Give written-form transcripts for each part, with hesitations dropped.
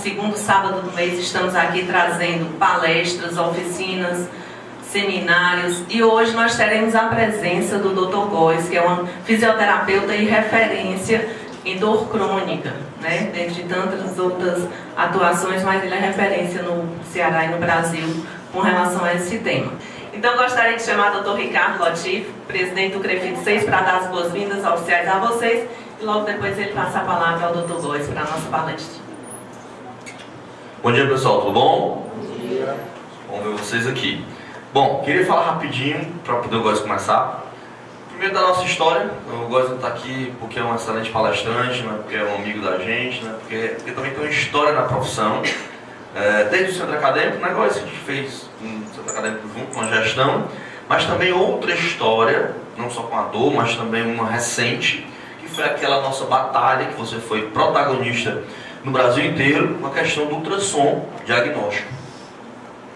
segundo sábado do mês, estamos aqui trazendo palestras, oficinas, seminários, e hoje nós teremos a presença do Dr. Góes, que é um fisioterapeuta e referência em dor crônica, né? Dentre tantas outras atuações, mas ele é referência no Ceará e no Brasil com relação a esse tema. Então, gostaria de chamar o Dr. Ricardo Lotif, presidente do CREFIT 6, para dar as boas-vindas oficiais a vocês, e logo depois ele passa a palavra ao Dr. Góes para a nossa palestra. Bom dia, pessoal, tudo bom? Bom dia. Bom ver vocês aqui. Bom, queria falar rapidinho para poder o Góes começar. Primeiro da nossa história. O Góes não está aqui porque é um excelente palestrante, não é porque é um amigo da gente, não é porque também tem uma história na profissão. Desde o centro acadêmico, né, Góes, que a gente fez um centro acadêmico junto com a gestão, mas também outra história, não só com a dor, mas também uma recente, que foi aquela nossa batalha que você foi protagonista no Brasil inteiro, com a questão do ultrassom diagnóstico.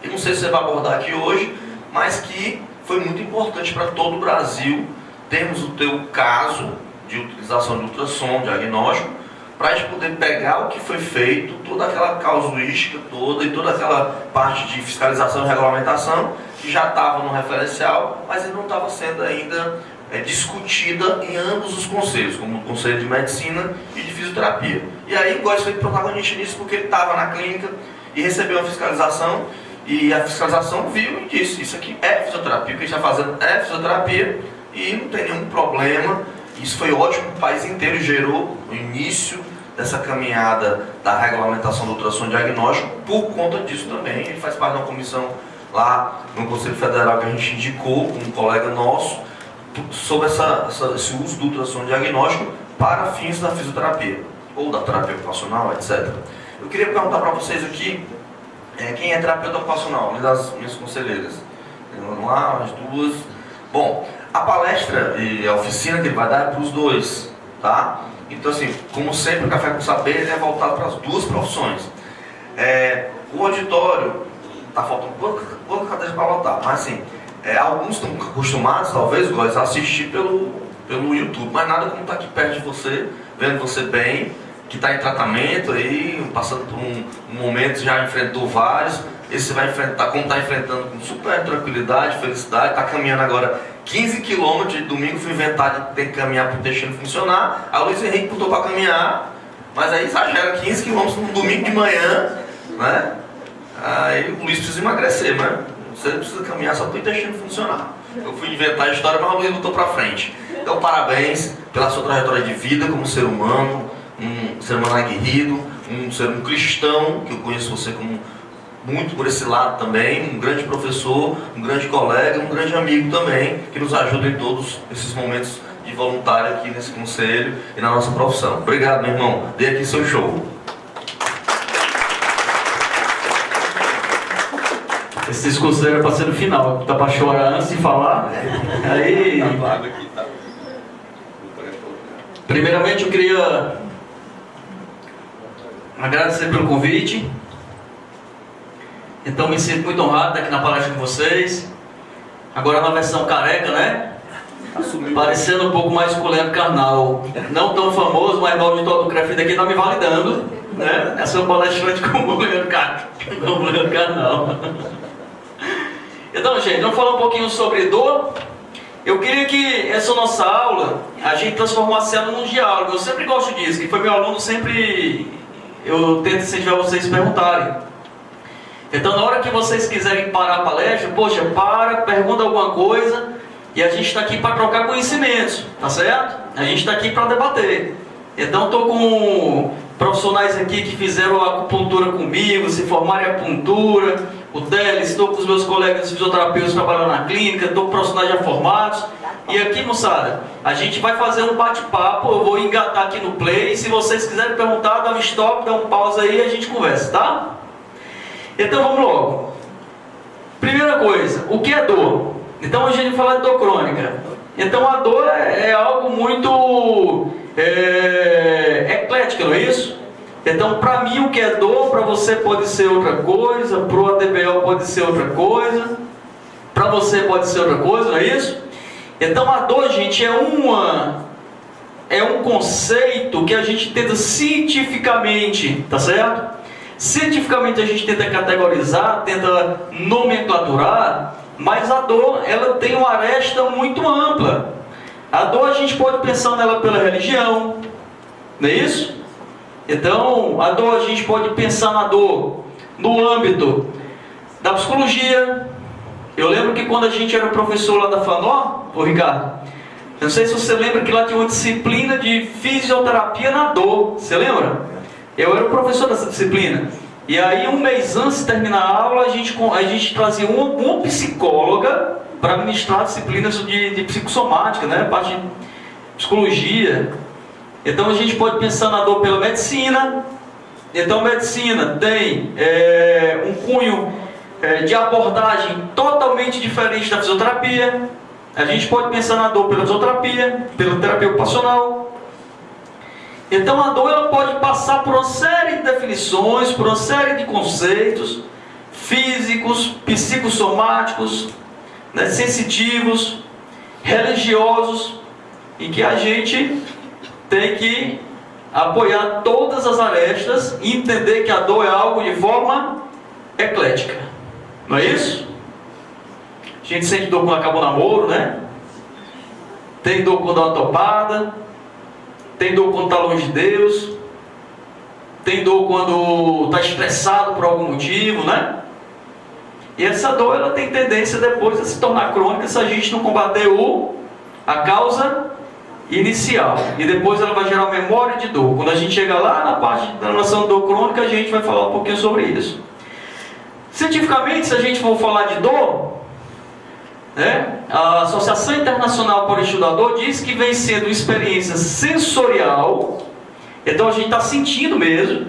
Eu não sei se você vai abordar aqui hoje, mas que foi muito importante para todo o Brasil termos o teu caso de utilização de ultrassom diagnóstico, para a gente poder pegar o que foi feito, toda aquela casuística toda e toda aquela parte de fiscalização e regulamentação que já estava no referencial, mas ele não estava sendo ainda discutida em ambos os conselhos, como o Conselho de Medicina e de Fisioterapia. E aí o Góes foi protagonista nisso porque ele estava na clínica e recebeu uma fiscalização, e a fiscalização viu e disse: isso aqui é fisioterapia, o que a gente está fazendo é fisioterapia e não tem nenhum problema. Isso foi ótimo, o país inteiro gerou o início dessa caminhada da regulamentação do ultrassom diagnóstico por conta disso também. Ele faz parte de uma comissão lá no Conselho Federal que a gente indicou com um colega nosso sobre esse uso do ultrassom diagnóstico para fins da fisioterapia ou da terapia ocupacional, etc. Eu queria perguntar para vocês aqui, quem é terapeuta ocupacional, além das minhas conselheiras? Vamos lá, as duas. Bom, a palestra e a oficina que ele vai dar é para os dois, tá? Então, assim, como sempre, o Café com Saber ele é voltado para as duas profissões. O auditório, está faltando pouca cadeira para lotar, mas assim, alguns estão acostumados, talvez, Góes, a assistir pelo YouTube, mas nada como estar aqui perto de você, vendo você bem, que está em tratamento aí, passando por um momento, já enfrentou vários. Esse você vai enfrentar, como está enfrentando com super tranquilidade, felicidade, está caminhando agora 15 km, de domingo fui inventar de ter que caminhar para o intestino funcionar, a Luiz Henrique botou para caminhar, mas aí exagera, 15 km no domingo de manhã, né? Aí o Luiz precisa emagrecer, mas você precisa caminhar só para o intestino funcionar. Eu fui inventar a história, mas o Luiz botou para frente. Então parabéns pela sua trajetória de vida como ser humano, um ser humano aguerrido, um cristão, que eu conheço você como muito por esse lado também, um grande professor, um grande colega, um grande amigo também, que nos ajuda em todos esses momentos de voluntário aqui nesse conselho e na nossa profissão. Obrigado, meu irmão. Dê aqui seu show. Esse discurso era para ser no final, tá para chorar antes de falar. Aí, primeiramente eu queria agradecer pelo convite. Então me sinto muito honrado de estar aqui na palestra com vocês. Agora na versão careca, né? Parecendo um pouco mais com o Leandro Carnal. Não tão famoso, mas o auditório do CREFIT aqui está me validando, né? Essa é uma palestrante como o Leandro Carnal. Então, gente, vamos falar um pouquinho sobre dor. Eu queria que essa nossa aula, a gente transformasse ela num diálogo. Eu sempre gosto disso, que foi meu aluno, sempre eu tento incentivar vocês a perguntarem. Então, na hora que vocês quiserem parar a palestra, poxa, pergunta alguma coisa, e a gente está aqui para trocar conhecimentos, tá certo? A gente está aqui para debater. Então, estou com profissionais aqui que fizeram a acupuntura comigo, se formaram em acupuntura, o Delis, estou com os meus colegas fisioterapeutas trabalhando na clínica, estou com profissionais já formados. E aqui, moçada, a gente vai fazer um bate-papo, eu vou engatar aqui no play, e se vocês quiserem perguntar, dá um stop, dá um pause aí e a gente conversa, tá? Então vamos logo. Primeira coisa, o que é dor? Então hoje a gente vai falar de dor crônica. Então a dor é algo muito eclético, não é isso? Então para mim o que é dor, para você pode ser outra coisa, para o ADBO pode ser outra coisa, para você pode ser outra coisa, não é isso? Então a dor, gente, é um conceito que a gente tenta cientificamente, tá certo? Cientificamente a gente tenta categorizar, tenta nomenclaturar, mas a dor, ela tem uma aresta muito ampla. A dor a gente pode pensar nela pela religião, não é isso? Então, a dor a gente pode pensar na dor no âmbito da psicologia. Eu lembro que quando a gente era professor lá da FANO, ô Ricardo, eu não sei se você lembra que lá tinha uma disciplina de fisioterapia na dor, você lembra? Eu era o professor dessa disciplina. E aí, um mês antes de terminar a aula, a gente trazia uma psicóloga para ministrar disciplinas de psicossomática, né? Parte de psicologia. Então, a gente pode pensar na dor pela medicina. Então, medicina tem um cunho de abordagem totalmente diferente da fisioterapia. A gente pode pensar na dor pela fisioterapia, pela terapia ocupacional. Então a dor ela pode passar por uma série de definições, por uma série de conceitos físicos, psicossomáticos, né, sensitivos, religiosos, em que a gente tem que apoiar todas as arestas e entender que a dor é algo de forma eclética. Não é isso? A gente sente dor quando acaba o namoro, né? Tem dor quando dá uma topada. Tem dor quando está longe de Deus. Tem dor quando está estressado por algum motivo, né? E essa dor ela tem tendência depois a se tornar crônica se a gente não combater a causa inicial. E depois ela vai gerar memória de dor. Quando a gente chega lá na parte da noção de dor crônica, a gente vai falar um pouquinho sobre isso. Cientificamente, se a gente for falar de dor, né, a Associação Internacional para o Estudo da Dor diz que vem sendo experiência sensorial, então a gente está sentindo mesmo,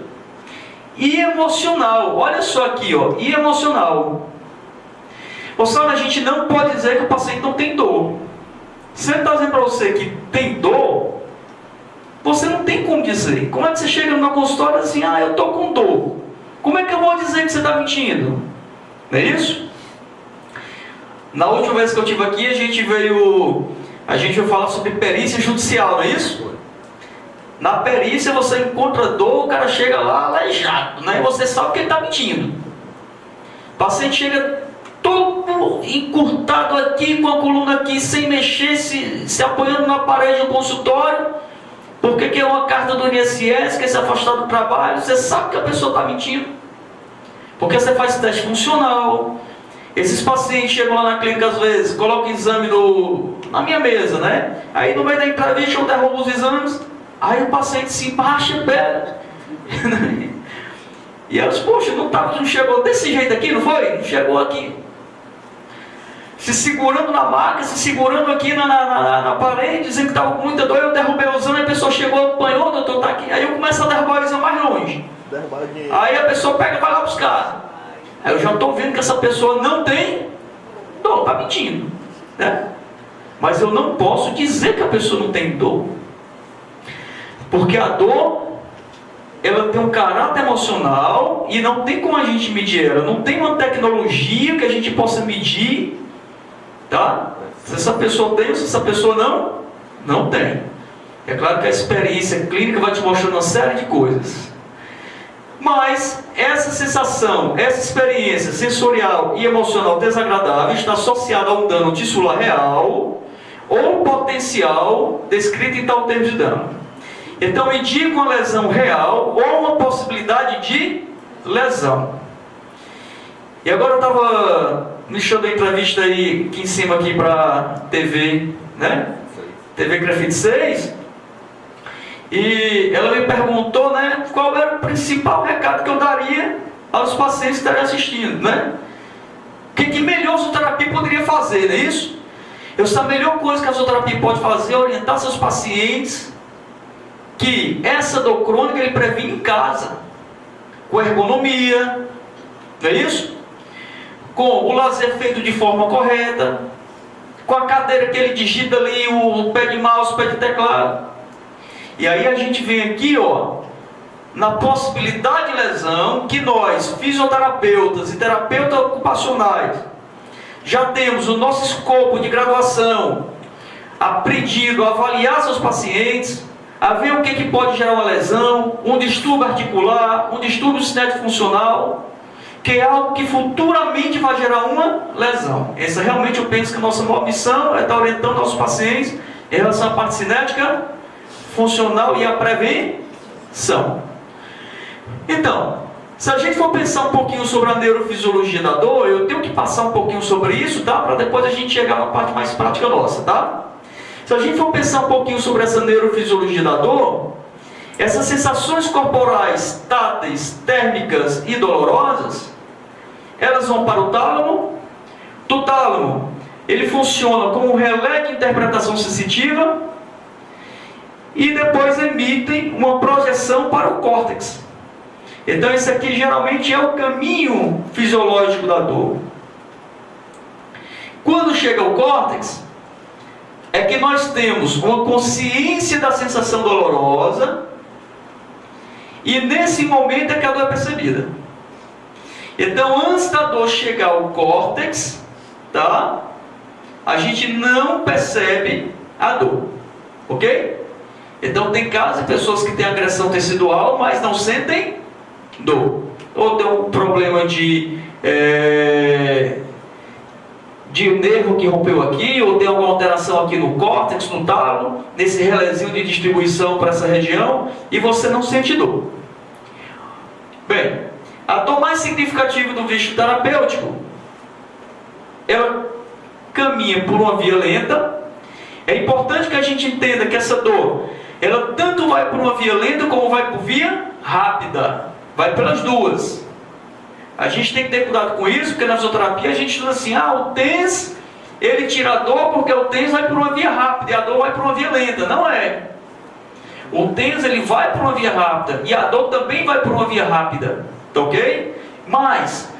e emocional. Olha só aqui, ó, e emocional. Ou seja, a gente não pode dizer que o paciente não tem dor. Se ele está dizendo para você que tem dor, você não tem como dizer. Como é que você chega no meu consultório e diz assim, eu estou com dor? Como é que eu vou dizer que você está mentindo? Não é isso? Na última vez que eu estive aqui, a gente veio falar sobre perícia judicial, não é isso? Na perícia você encontra dor, o cara chega lá aleijado, né? E você sabe que ele está mentindo. O paciente chega todo encurtado aqui, com a coluna aqui, sem mexer, se apoiando na parede do consultório, porque quer uma carta do INSS, quer se afastar do trabalho. Você sabe que a pessoa está mentindo, porque você faz teste funcional. Esses pacientes chegam lá na clínica às vezes, colocam o exame na minha mesa, né? Aí no meio da entrevista eu derrubo os exames, aí o paciente se baixa, pega. E eles, poxa, não chegou desse jeito aqui, não foi? Não chegou aqui. Se segurando na maca, se segurando aqui na parede, dizendo que estava com muita dor, eu derrubei o exame, a pessoa chegou, apanhou, doutor, tá aqui. Aí eu começo a derrubar o exame mais longe. Aí a pessoa pega e vai lá buscar. Aí eu já estou vendo que essa pessoa não tem dor, está mentindo, né? Mas eu não posso dizer que a pessoa não tem dor, porque a dor ela tem um caráter emocional e não tem como a gente medir ela, não tem uma tecnologia que a gente possa medir, tá? Se essa pessoa tem ou se essa pessoa não tem. É claro que a experiência clínica vai te mostrando uma série de coisas. Mas essa sensação, essa experiência sensorial e emocional desagradável está associada a um dano tissular real ou potencial descrito em tal termo de dano. Então indica uma lesão real ou uma possibilidade de lesão. E agora eu estava deixando a entrevista aí aqui em cima aqui para TV, né? TV Grafite 6. E ela me perguntou, né, qual era o principal recado que eu daria aos pacientes que estarem assistindo, né? O que melhor a fisioterapia poderia fazer, não é isso? A melhor coisa que a fisioterapia pode fazer é orientar seus pacientes que essa dor crônica ele previne em casa, com ergonomia, não é isso? Com o lazer feito de forma correta, com a cadeira que ele digita ali, o pé de mouse, o pé de teclado. E aí a gente vem aqui, ó, na possibilidade de lesão que nós, fisioterapeutas e terapeutas ocupacionais, já temos o nosso escopo de graduação aprendido a avaliar seus pacientes, a ver o que pode gerar uma lesão, um distúrbio articular, um distúrbio cinético funcional, que é algo que futuramente vai gerar uma lesão. Essa realmente eu penso que a nossa maior missão é estar orientando nossos pacientes em relação à parte cinética funcional e à prevenção. Então, se a gente for pensar um pouquinho sobre a neurofisiologia da dor, eu tenho que passar um pouquinho sobre isso, tá? Para depois a gente chegar na parte mais prática nossa, tá? Se a gente for pensar um pouquinho sobre essa neurofisiologia da dor, essas sensações corporais, táteis, térmicas e dolorosas, elas vão para o tálamo. Do tálamo, ele funciona como um relé de interpretação sensitiva e depois emitem uma projeção para o córtex. Então esse aqui geralmente é o caminho fisiológico da dor. Quando chega ao córtex, é que nós temos uma consciência da sensação dolorosa, e nesse momento é que a dor é percebida. Então, antes da dor chegar ao córtex, tá? A gente não percebe a dor, ok? Então tem casos de pessoas que têm agressão tecidual, mas não sentem dor. Ou tem um problema de nervo que rompeu aqui, ou tem alguma alteração aqui no córtex, no tálamo, nesse relézinho de distribuição para essa região, e você não sente dor. Bem, a dor mais significativa do vício terapêutico, ela caminha por uma via lenta. É importante que a gente entenda que essa dor, ela tanto vai por uma via lenta como vai por via rápida. Vai pelas duas. A gente tem que ter cuidado com isso, porque na fisioterapia a gente diz assim, o TENS, ele tira a dor porque o TENS vai por uma via rápida e a dor vai por uma via lenta. Não é. O TENS, ele vai por uma via rápida e a dor também vai por uma via rápida. Tá ok? Mas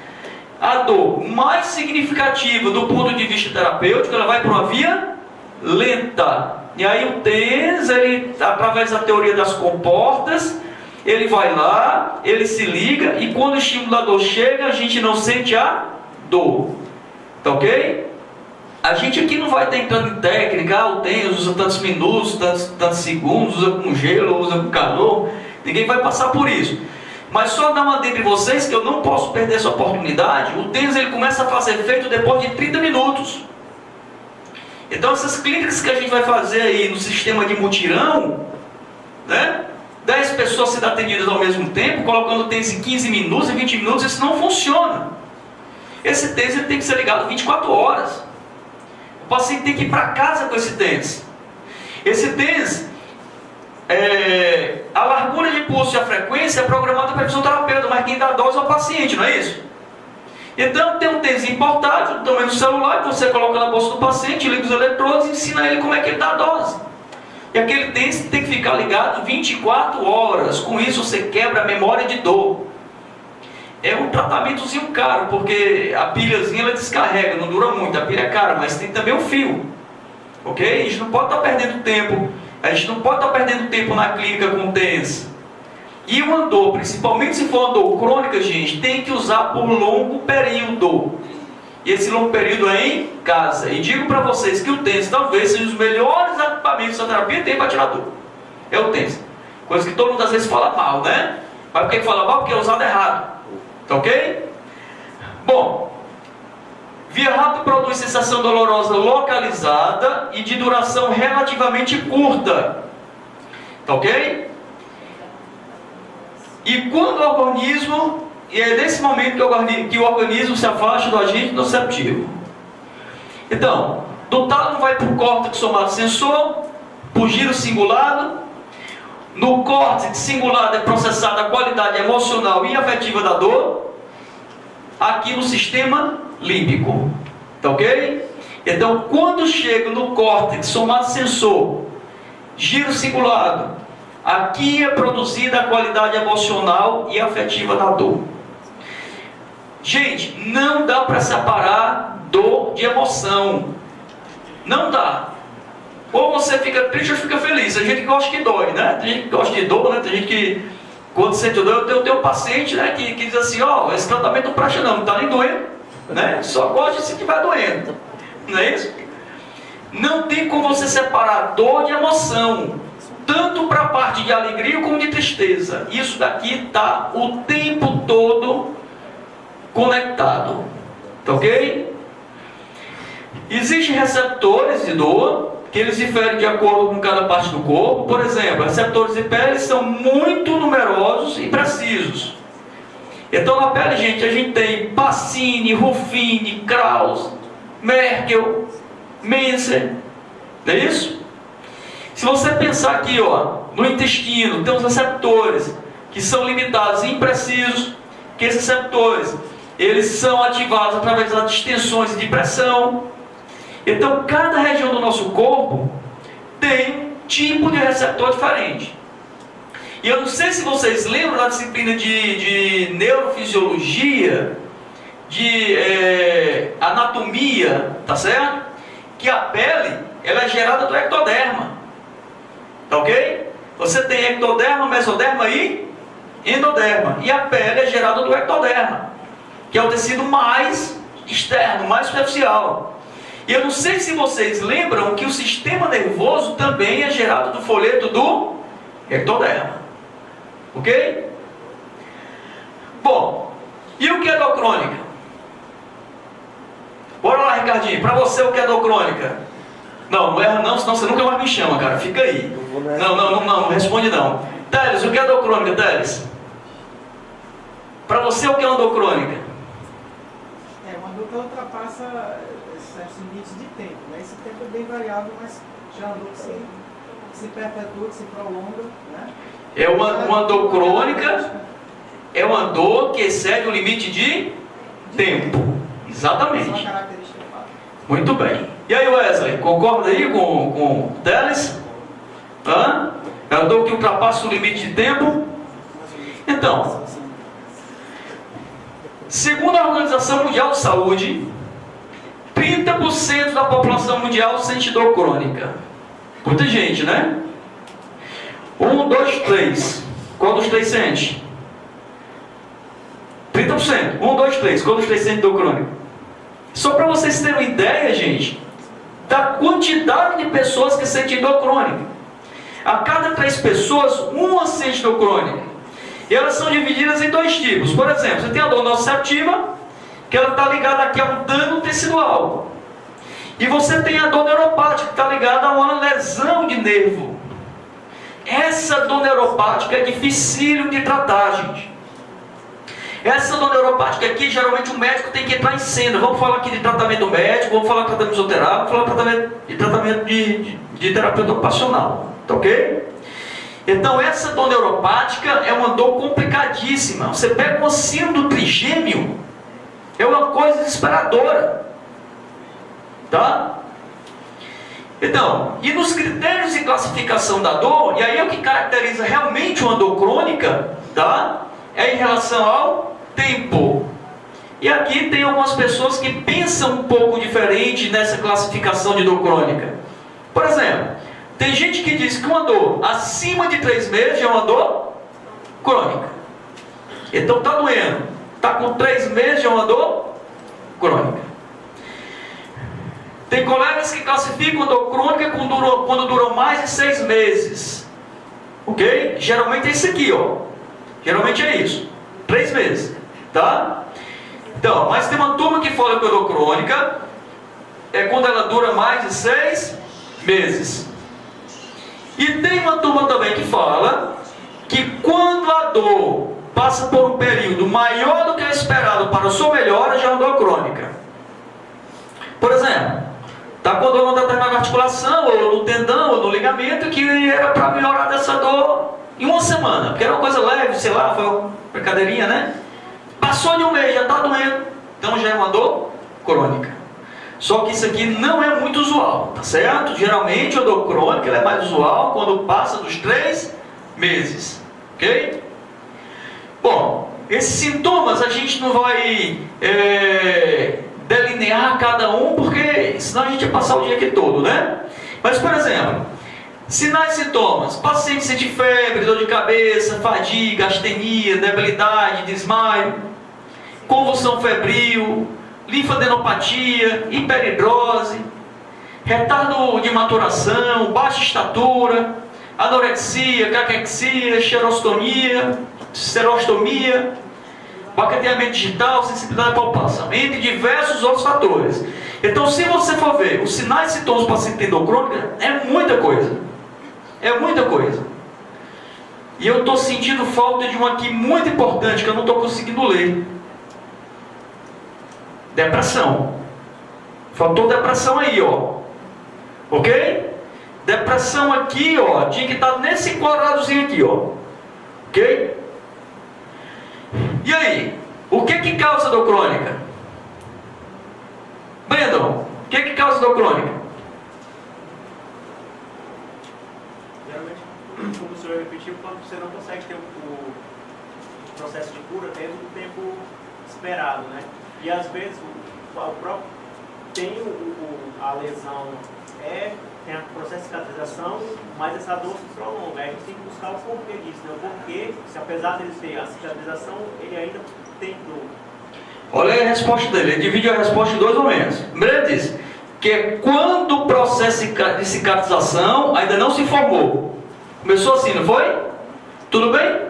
a dor mais significativa do ponto de vista terapêutico, ela vai por uma via lenta. E aí o TENS, ele, através da teoria das comportas, ele vai lá, ele se liga, e quando o estimulador chega, a gente não sente a dor. Tá ok? A gente aqui não vai estar entrando em técnica, o TENS usa tantos minutos, tantos segundos, usa com gelo, usa com calor. Ninguém vai passar por isso. Mas só dar uma dica em vocês, que eu não posso perder essa oportunidade. O TENS, ele começa a fazer efeito depois de 30 minutos. Então essas clínicas que a gente vai fazer aí no sistema de mutirão, né? 10 pessoas sendo atendidas ao mesmo tempo, colocando o TENS em 15 minutos, em 20 minutos, isso não funciona. Esse TENS, ele tem que ser ligado 24 horas. O paciente tem que ir para casa com esse TENS. Esse TENS, a largura de pulso e a frequência é programada pelo fisioterapeuta, mas quem dá a dose é o paciente, não é isso? Então tem um TENS importado, do tamanho do celular, que você coloca na bolsa do paciente, liga os eletrodos e ensina ele como é que ele dá a dose. E aquele TENS tem que ficar ligado 24 horas. Com isso você quebra a memória de dor. É um tratamentozinho caro, porque a pilhazinha ela descarrega, não dura muito, a pilha é cara, mas tem também um fio. Ok? A gente não pode estar perdendo tempo. A gente não pode estar perdendo tempo na clínica com TENS. E uma dor, principalmente se for uma dor crônica, gente, tem que usar por longo período. E esse longo período é em casa. E digo para vocês que o TENS talvez seja um dos melhores equipamentos da terapia tem para tirar dor. É o TENS. Coisa que todo mundo às vezes fala mal, né? Mas por que fala mal? Porque é usado errado. Tá ok? Bom, via rápida produz sensação dolorosa localizada e de duração relativamente curta. Tá ok? E quando o organismo... E é nesse momento que o organismo se afasta do agente nociceptivo. Então, do tálamo vai para o córtex somatosensor, por giro cingulado. No córtex cingulado é processada a qualidade emocional e afetiva da dor. Aqui no sistema límbico. Tá ok? Então, quando chega no córtex somatosensor, giro cingulado, aqui é produzida a qualidade emocional e afetiva da dor. Gente, não dá para separar dor de emoção. Não dá. Ou você fica triste ou fica feliz. Tem gente que gosta que dói, né? Tem gente que gosta de dor, né? Tem gente que, quando sente dor, eu tenho um paciente, né, que diz assim, esse tratamento não presta não está nem doendo, né? Só gosta se estiver doendo. Não é isso? Não tem como você separar dor de emoção. tanto para a parte de alegria como de tristeza. Isso daqui está o tempo todo conectado. Tá ok? Existem receptores de dor, que eles diferem de acordo com cada parte do corpo. Por exemplo, receptores de pele são muito numerosos e precisos. Então na pele, gente, a gente tem Pacini, Ruffini, Krauss, Merkel, Menzer. Não é isso? Se você pensar aqui, ó, no intestino, tem os receptores que são limitados e imprecisos, que esses receptores, eles são ativados através das distensões de pressão. Então, cada região do nosso corpo tem um tipo de receptor diferente. E eu não sei se vocês lembram da disciplina de neurofisiologia, de anatomia, tá certo? Que a pele, ela é gerada do ectoderma. Tá ok? Você tem ectoderma, mesoderma e endoderma. E a pele é gerada do ectoderma, que é o tecido mais externo, mais superficial. E eu não sei se vocês lembram que o sistema nervoso também é gerado do folheto do ectoderma. Ok? Bom, e o que é dor crônica? Bora lá, Ricardinho. Para você, o que é dor crônica? Não, não erra não, senão você nunca mais me chama, cara. Fica aí. Não responde não. Teles, o que é dor crônica, Teles? Para você, o que é uma dor crônica? É uma dor que ultrapassa certos limites de tempo, né? Esse tempo é bem variável, mas já é uma dor que se perpetua, que se prolonga, né? É uma dor crônica, é uma dor que excede o limite de tempo. Exatamente. Essa é uma característica fácil. Muito bem. E aí, Wesley, concorda aí com o Teles? Hã? É uma dor que ultrapassa o limite de tempo? Então, segundo a Organização Mundial de Saúde, 30% da população mundial sente dor crônica. Muita gente, né? 1, 2, 3. Qual dos três sente? 30%. 1, 2, 3. Qual dos três sente dor crônica? Só para vocês terem uma ideia, gente, da quantidade de pessoas que sentem dor crônica. A cada 3 pessoas, uma sente dor crônica. E elas são divididas em 2 tipos. Por exemplo, você tem a dor nociceptiva, que ela está ligada aqui a um dano tecidual. E você tem a dor neuropática, que está ligada a uma lesão de nervo. Essa dor neuropática é dificílio de tratar, gente. Essa dor neuropática aqui, geralmente o médico tem que entrar em cena. Vamos falar aqui de tratamento médico, vamos falar de tratamento fisioterápico, vamos falar de tratamento de terapeuta ocupacional. Tá ok? Então essa dor neuropática é uma dor complicadíssima. Você pega uma síndrome do trigêmeo, é uma coisa desesperadora. Tá? Então, e nos critérios de classificação da dor, e aí é o que caracteriza realmente uma dor crônica, tá? É em relação ao tempo. E aqui tem algumas pessoas que pensam um pouco diferente nessa classificação de dor crônica. Por exemplo, tem gente que diz que uma dor acima de 3 meses é uma dor crônica. Então está doendo. Está com 3 meses é uma dor crônica. Tem colegas que classificam a dor crônica quando durou mais de 6 meses. Ok? Geralmente é isso aqui, ó. Geralmente é isso. 3 meses. Tá? Então, mas tem uma turma que fala que a dor crônica é quando ela dura mais de 6 meses. E tem uma turma também que fala que quando a dor passa por um período maior do que o esperado para a sua melhora, já é uma dor crônica. Por exemplo, está com dor numa determinada articulação, ou no tendão, ou no ligamento, que era para melhorar dessa dor em 1 semana, porque era uma coisa leve, sei lá, foi uma brincadeirinha, né? Passou de 1 mês, já está doendo, então já é uma dor crônica. Só que isso aqui não é muito usual, tá certo? Geralmente a dor crônica ela é mais usual quando passa dos 3 meses, ok? Bom, esses sintomas a gente não vai delinear cada um, porque senão a gente ia passar o dia aqui todo, né? Mas, por exemplo, sinais e sintomas: paciente sente febre, dor de cabeça, fadiga, astenia, debilidade, desmaio, convulsão febril, linfadenopatia, hiperidrose, retardo de maturação, baixa estatura, anorexia, caquexia, xerostomia, baqueteamento digital, sensibilidade à palpação, entre diversos outros fatores. Então, se você for ver os sinais e sintomas do paciente tem dor crônica, é muita coisa. É muita coisa. E eu estou sentindo falta de uma aqui muito importante que eu não estou conseguindo ler. Depressão. Faltou depressão aí, ó. Ok? Depressão aqui, ó. Tinha que estar nesse quadradozinho aqui, ó. Ok? E aí? O que causa dor crônica? Brandon, o que causa dor crônica? Geralmente, como o senhor repetiu, quando você não consegue ter o processo de cura dentro do tempo esperado, né? E às vezes o próprio tem a lesão, tem o processo de cicatrização, mas essa dor se prolonga. Aí a gente tem que buscar o porquê disso, né? O porquê, se apesar dele ter a cicatrização, ele ainda tem dor. Olha aí a resposta dele, ele divide a resposta em dois momentos. Primeiro ele diz que é quando o processo de cicatrização ainda não se formou. Começou assim, não foi? Tudo bem?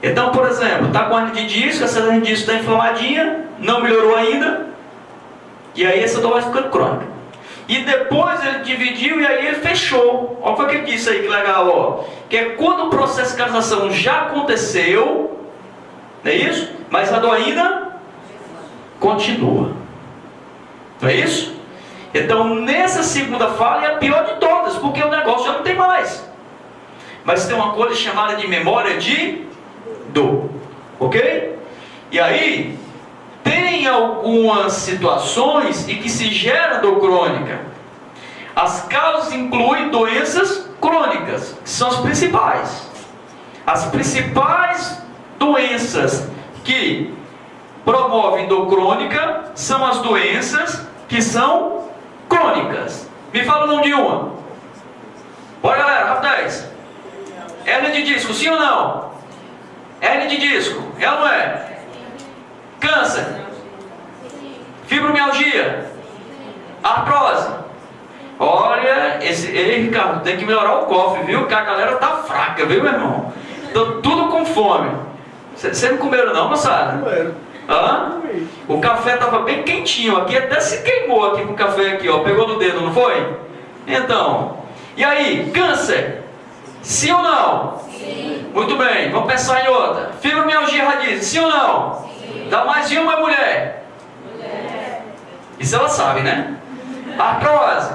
Então, por exemplo, está com a hernia de disco, essa hernia de disco está inflamadinha, não melhorou ainda, e aí essa dor vai ficando crônica. E depois ele dividiu e aí ele fechou. Olha o que ele disse aí, que legal, ó. Que é quando o processo de cicatrização já aconteceu, não é isso? Mas a dor ainda continua. Não é isso? Então, nessa segunda fala é a pior de todas, porque o negócio já não tem mais. Mas tem uma coisa chamada de memória de dor. Ok? E aí, tem algumas situações em que se gera dor crônica. As causas incluem doenças crônicas, que são as principais. As principais doenças que promovem dor crônica são as doenças que são crônicas. Me fala o nome de uma. Bora, galera, rapidez. Hernia de disco, sim ou não? Hernia de disco, é ou não é? Câncer. Fibromialgia. Artrose. Olha, ei, Ricardo, tem que melhorar o cofre, viu? Que a galera tá fraca, viu, meu irmão? Tô tudo com fome. Vocês não comeram não, moçada? Hã? O café tava bem quentinho aqui, até se queimou aqui com o café aqui, ó. Pegou no dedo, não foi? Então, e aí, câncer? Sim ou não? Sim. Muito bem, vamos pensar em outra. Fibromialgia radiz, sim ou não? Sim. Dá mais de uma mulher? Mulher. Isso ela sabe, né? Artrose.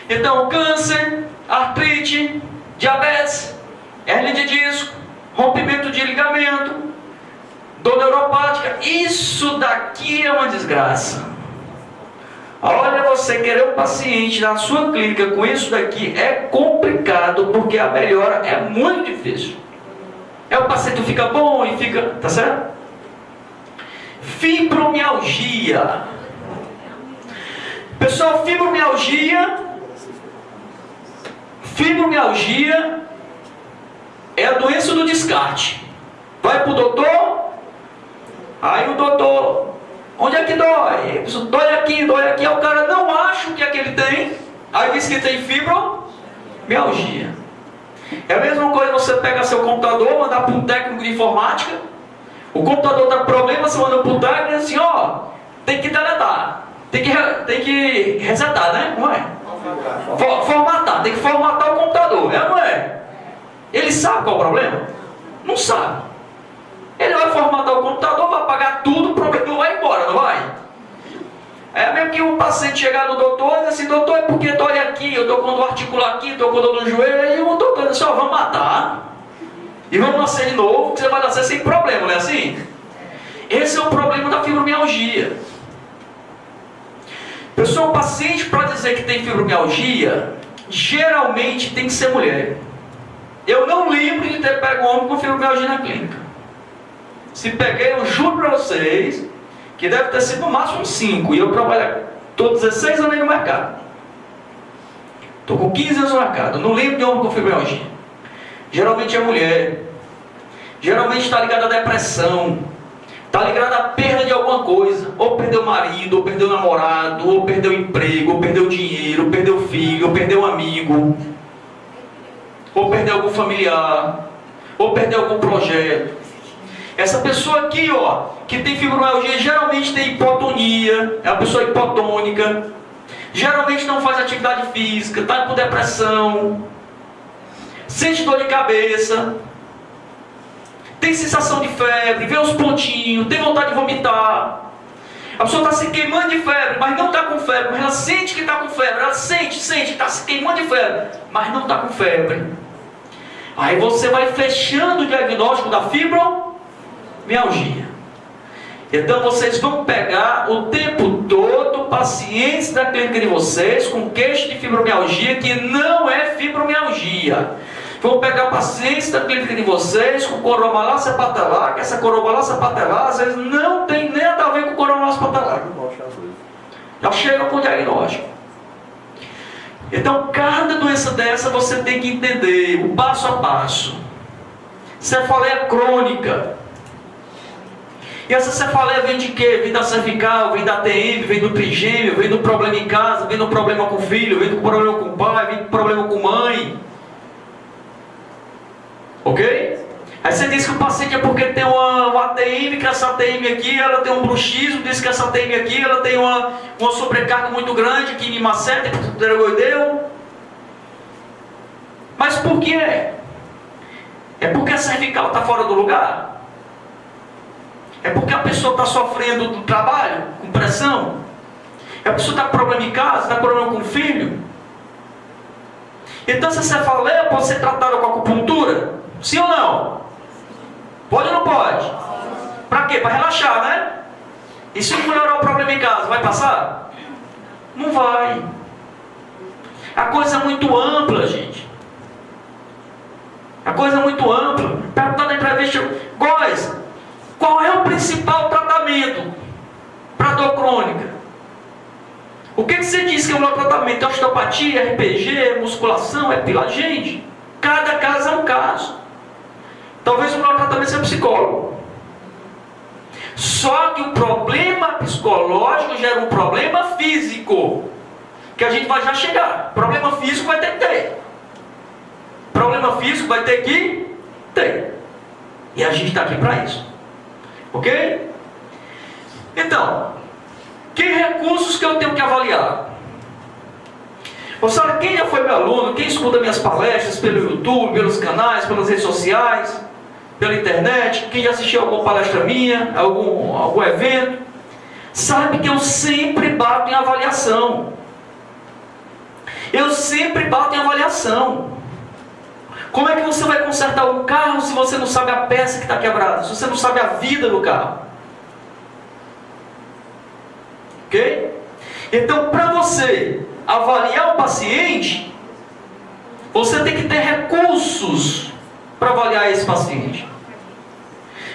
Então, câncer, artrite, diabetes, hernia de disco, rompimento de ligamento, dor neuropática. Isso daqui é uma desgraça. Olha, você querer um paciente na sua clínica com isso daqui é complicado, porque a melhora é muito difícil. O paciente fica bom e fica... Tá certo? Fibromialgia. Pessoal, fibromialgia é a doença do descarte. Vai pro doutor, aí o doutor... Onde é que dói? Dói aqui, aí o cara não acha o que é que ele tem, aí diz que tem fibromialgia. É a mesma coisa você pega seu computador, mandar para um técnico de informática, o computador está com problema, você manda para o técnico e diz assim, ó, tem que deletar, tem que resetar, né? Não é? Formatar, tem que formatar o computador, é ou não é? Ele sabe qual é o problema? Não sabe. Ele vai formatar o computador, vai apagar tudo, o problema vai embora, não vai? É mesmo que um paciente chegar no doutor e dizer assim, doutor, é porque dói aqui, eu estou com dor articular aqui, estou com dor no joelho, e o doutor diz, ó, vamos matar. E vamos nascer de novo, que você vai nascer sem problema, não é assim? Esse é o problema da fibromialgia. Pessoal, o paciente, para dizer que tem fibromialgia, geralmente tem que ser mulher. Eu não lembro de ter pego homem com fibromialgia na clínica. Se peguei, eu juro para vocês que deve ter sido no máximo uns 5. E eu trabalho, estou 16 anos aí no mercado. Estou com 15 anos no mercado. Não lembro de homem com fibromialgia. Geralmente é mulher. Geralmente está ligado à depressão. Está ligado à perda de alguma coisa. Ou perdeu o marido, ou perdeu o namorado, ou perdeu o emprego, ou perdeu o dinheiro, ou perdeu o filho, ou perdeu o amigo. ou perder algum familiar, ou perder algum projeto. Essa pessoa aqui, ó, que tem fibromialgia, geralmente tem hipotonia, é uma pessoa hipotônica, geralmente não faz atividade física, está com depressão, sente dor de cabeça, tem sensação de febre, vê os pontinhos, tem vontade de vomitar. A pessoa está se queimando de febre, mas não está com febre, mas ela sente que está com febre, ela sente que está se queimando de febre, mas não está com febre. Aí você vai fechando o diagnóstico da fibromialgia. Então vocês vão pegar o tempo todo pacientes da clínica de vocês com queixa de fibromialgia que não é fibromialgia. Vão pegar pacientes da clínica de vocês com coromalácia patelar, que essa coromalácia patelar às vezes não tem nada a ver com coromalácia patelar. Já chega com o diagnóstico. Então, cada doença dessa você tem que entender o passo a passo. Cefaleia crônica. E essa cefaleia vem de quê? Vem da cervical, vem da TM, vem do trigêmeo, vem do problema em casa, vem do problema com o filho, vem do problema com o pai, vem do problema com a mãe. Ok? Aí você diz que o paciente é porque tem uma ATM, que essa ATM aqui, ela tem um bruxismo, diz que essa ATM aqui, ela tem uma sobrecarga muito grande, que maceta, hipotireoideu. Mas por que é? É porque a cervical está fora do lugar? É porque a pessoa está sofrendo do trabalho, com pressão? É a pessoa está com problema em casa, está com problema com o filho? Então essa cefaleia pode ser tratada com acupuntura? Sim ou não? Pode ou não pode? Para quê? Para relaxar, né? E se melhorar o problema em casa, vai passar? Não vai. A coisa é muito ampla, gente. A coisa é muito ampla. Perguntar na entrevista, Góes, qual é o principal tratamento para dor crônica? O que você diz que é o meu tratamento? É osteopatia, RPG, musculação, é pila? Gente, cada caso é um caso. Talvez o melhor tratamento seja psicólogo. Só que o problema psicológico gera um problema físico, que a gente vai já chegar. Problema físico vai ter que ter. Problema físico vai ter que ter. E a gente está aqui para isso. Ok? Então, que recursos que eu tenho que avaliar? Você sabe, quem já foi meu aluno, quem escuta minhas palestras pelo YouTube, pelos canais, pelas redes sociais, pela internet, quem já assistiu alguma palestra minha, algum evento, sabe que eu sempre bato em avaliação. Eu sempre bato em avaliação. Como é que você vai consertar um carro se você não sabe a peça que está quebrada, se você não sabe a vida do carro? Ok? Então, para você avaliar o paciente, você tem que ter recursos para avaliar esse paciente.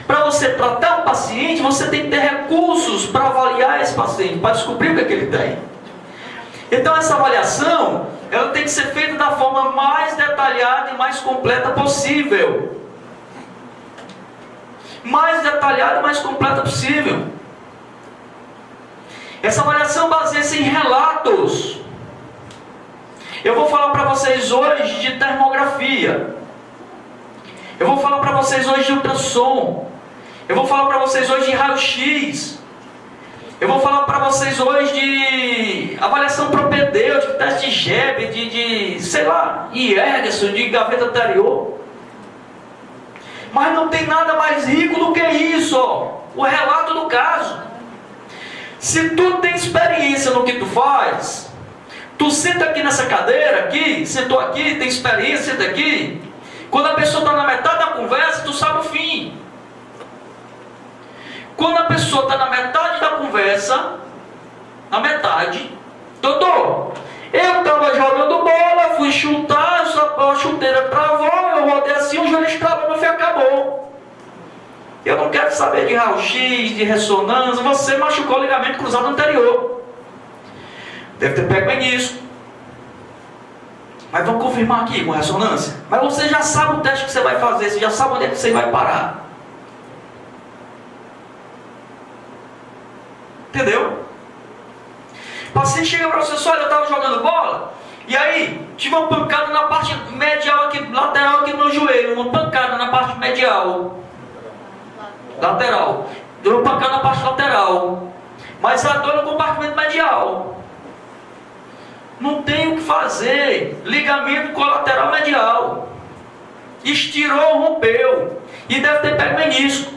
Para você tratar um paciente, você tem que ter recursos para avaliar esse paciente, para descobrir o que é que ele tem. Então essa avaliação, ela tem que ser feita da forma mais detalhada e mais completa possível. Mais detalhada e mais completa possível. Essa avaliação baseia-se em relatos. Eu vou falar para vocês hoje de termografia. Eu vou falar para vocês hoje de ultrassom. Eu vou falar para vocês hoje de raio-x. Eu vou falar para vocês hoje de avaliação propedêutica, teste de Geb, de sei lá, Yergeson, de gaveta anterior. Mas não tem nada mais rico do que isso, ó, o relato do caso. Se tu tem experiência no que tu faz, tu senta aqui nessa cadeira, aqui, sentou aqui, tem experiência, senta aqui. Quando a pessoa está na metade da conversa, tu sabe o fim. Quando a pessoa está na metade da conversa, na metade, doutor, eu estava jogando bola, fui chutar, a chuteira travou, eu rodei assim, o joelho estravou, meu filho acabou. Eu não quero saber de raio-x, de ressonância, você machucou o ligamento cruzado anterior. Deve ter pego menisco. Mas vamos confirmar aqui com ressonância. Mas você já sabe o teste que você vai fazer, você já sabe onde é que você vai parar. Entendeu? O paciente chega para você, olha, eu estava jogando bola E aí, tive uma pancada na parte medial aqui, lateral aqui do meu joelho, uma pancada na parte medial. Lateral. Deu uma pancada na parte lateral. Mas a dor no compartimento medial. Não tem o que fazer. Ligamento colateral medial. Estirou, rompeu. E deve ter pego menisco.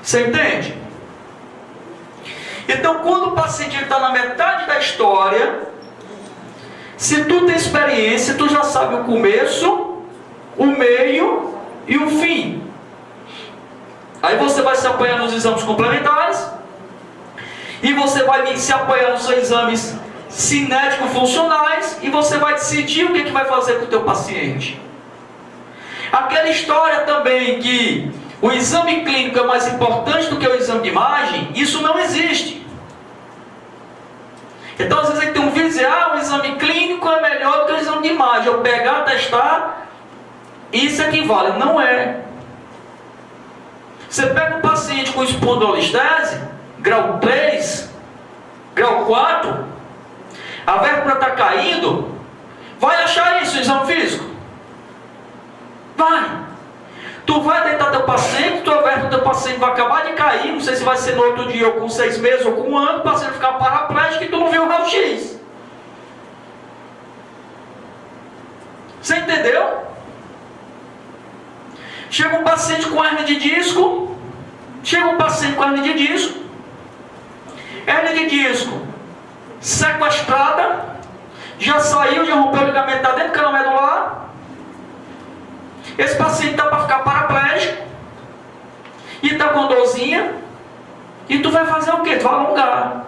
Você entende? Então, quando o paciente está na metade da história, se tu tem experiência, tu já sabe o começo, o meio e o fim. Aí você vai se apoiar nos exames complementares e você vai se apoiar nos seus exames cinético-funcionais e você vai decidir o que vai fazer com o teu paciente. Aquela história também que o exame clínico é mais importante do que o exame de imagem, isso não existe. Então, às vezes, tem um vídeo dizer, o exame clínico é melhor do que o exame de imagem. Eu pegar, testar, isso equivale. Não é. Você pega um paciente com espondilolistese, grau 3, grau 4, a vértebra está caindo, vai achar isso no exame físico? Vai. Tu vai deitar teu paciente, tua vértebra do teu paciente vai acabar de cair, não sei se vai ser no outro dia, ou com 6 meses, ou com 1 ano, o paciente ficar paraplégico e tu não viu o raio-x. Você entendeu? Chega um paciente com hérnia de disco, hérnia de disco sequestrada, já saiu, já rompeu o ligamento, está dentro do canal medular. Esse paciente está para ficar paraplégico e está com dorzinha, e tu vai fazer o quê? Tu vai alongar,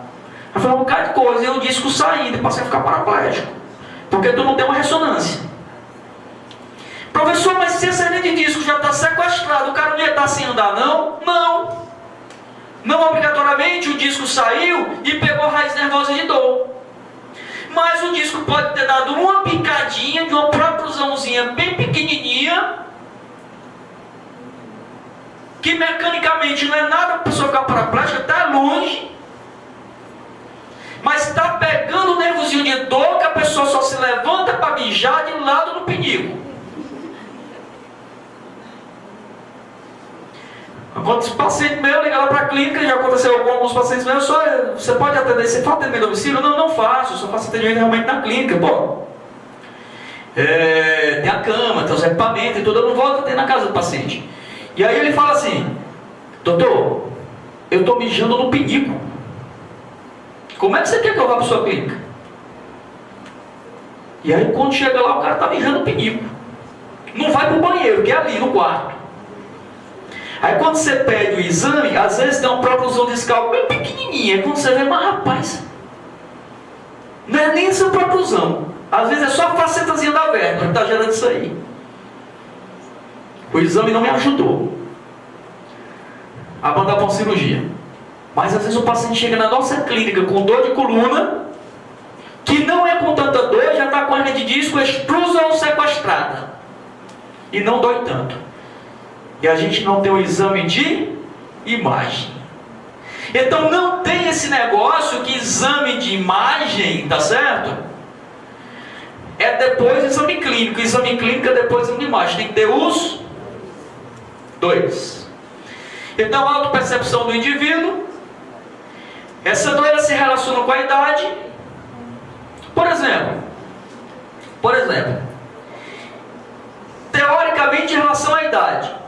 vai fazer um bocado de coisa, e o disco saindo, o paciente ficar paraplégico, porque tu não tem uma ressonância. Professor, mas se essa hernia de disco já está sequestrada, o cara não ia estar sem andar, não? Não. Não obrigatoriamente o disco saiu e pegou a raiz nervosa de dor. Mas o disco pode ter dado uma picadinha de uma protrusãozinha bem pequenininha, que mecanicamente não é nada para a pessoa ficar paraplégica, está longe, mas está pegando o nervozinho de dor que a pessoa só se levanta para mijar de lado do pinico. Quando esse paciente meu liga lá para a clínica, já aconteceu com alguns pacientes meus, você pode atender, você faz atendimento a domicílio? Não faço, só faço atendimento realmente na clínica. Pô, tem a cama, tem os equipamentos e tudo, eu não volto a atender na casa do paciente. E aí ele fala assim, doutor, eu estou mijando no pinico. Como é que você quer que eu vá para a sua clínica? E aí quando chega lá, o cara está mijando no pinico. Não vai para o banheiro, que é ali no quarto. Aí quando você pede o exame, às vezes tem uma protrusão discal bem pequenininha. Aí quando você vê, mas rapaz, não é nem essa protrusão. Às vezes é só a facetazinha da vértebra que está gerando isso aí. O exame não me ajudou a mandar para uma cirurgia. Mas às vezes o paciente chega na nossa clínica com dor de coluna, que não é com tanta dor, já está com hernia de disco extrusa ou sequestrada. E não dói tanto. E a gente não tem o exame de imagem. Então não tem esse negócio que exame de imagem, tá certo? É depois do exame clínico. Exame clínico é depois do exame de imagem. Tem que ter os dois. Então a autopercepção do indivíduo. Essa doença se relaciona com a idade. Por exemplo, teoricamente em relação à idade,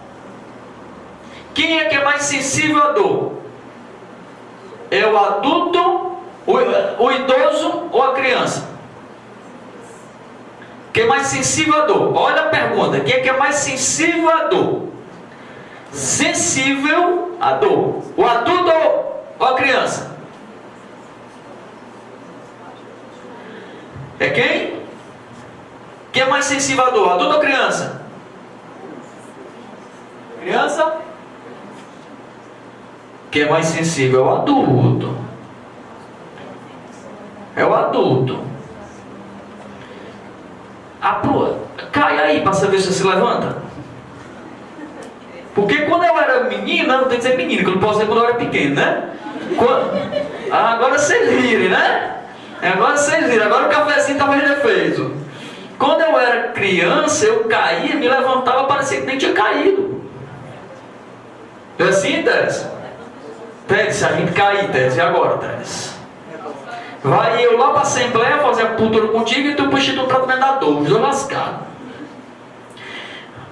quem é que é mais sensível à dor? É o adulto, o idoso ou a criança? Quem é mais sensível à dor? Olha a pergunta, quem é que é mais sensível à dor? Sensível à dor. O adulto ou a criança? É quem? Quem é mais sensível à dor? Adulto ou criança? Criança? Quem é mais sensível é o adulto. É o adulto. Cai aí para saber se você se levanta. Porque quando eu era menina, não tem que dizer menina, que eu não posso dizer quando eu era pequeno, né? Agora vocês virem, né? Agora vocês viram. Agora o cafezinho tá fazendo efeito. Quando eu era criança, eu caía, me levantava, parecia que nem tinha caído. É assim, Teres? Teres, se a gente cair, Teres, e agora, Teres? Vai eu lá para a Assembleia fazer a cultura contigo e tu puxa do tratamento da dor, estou lascado.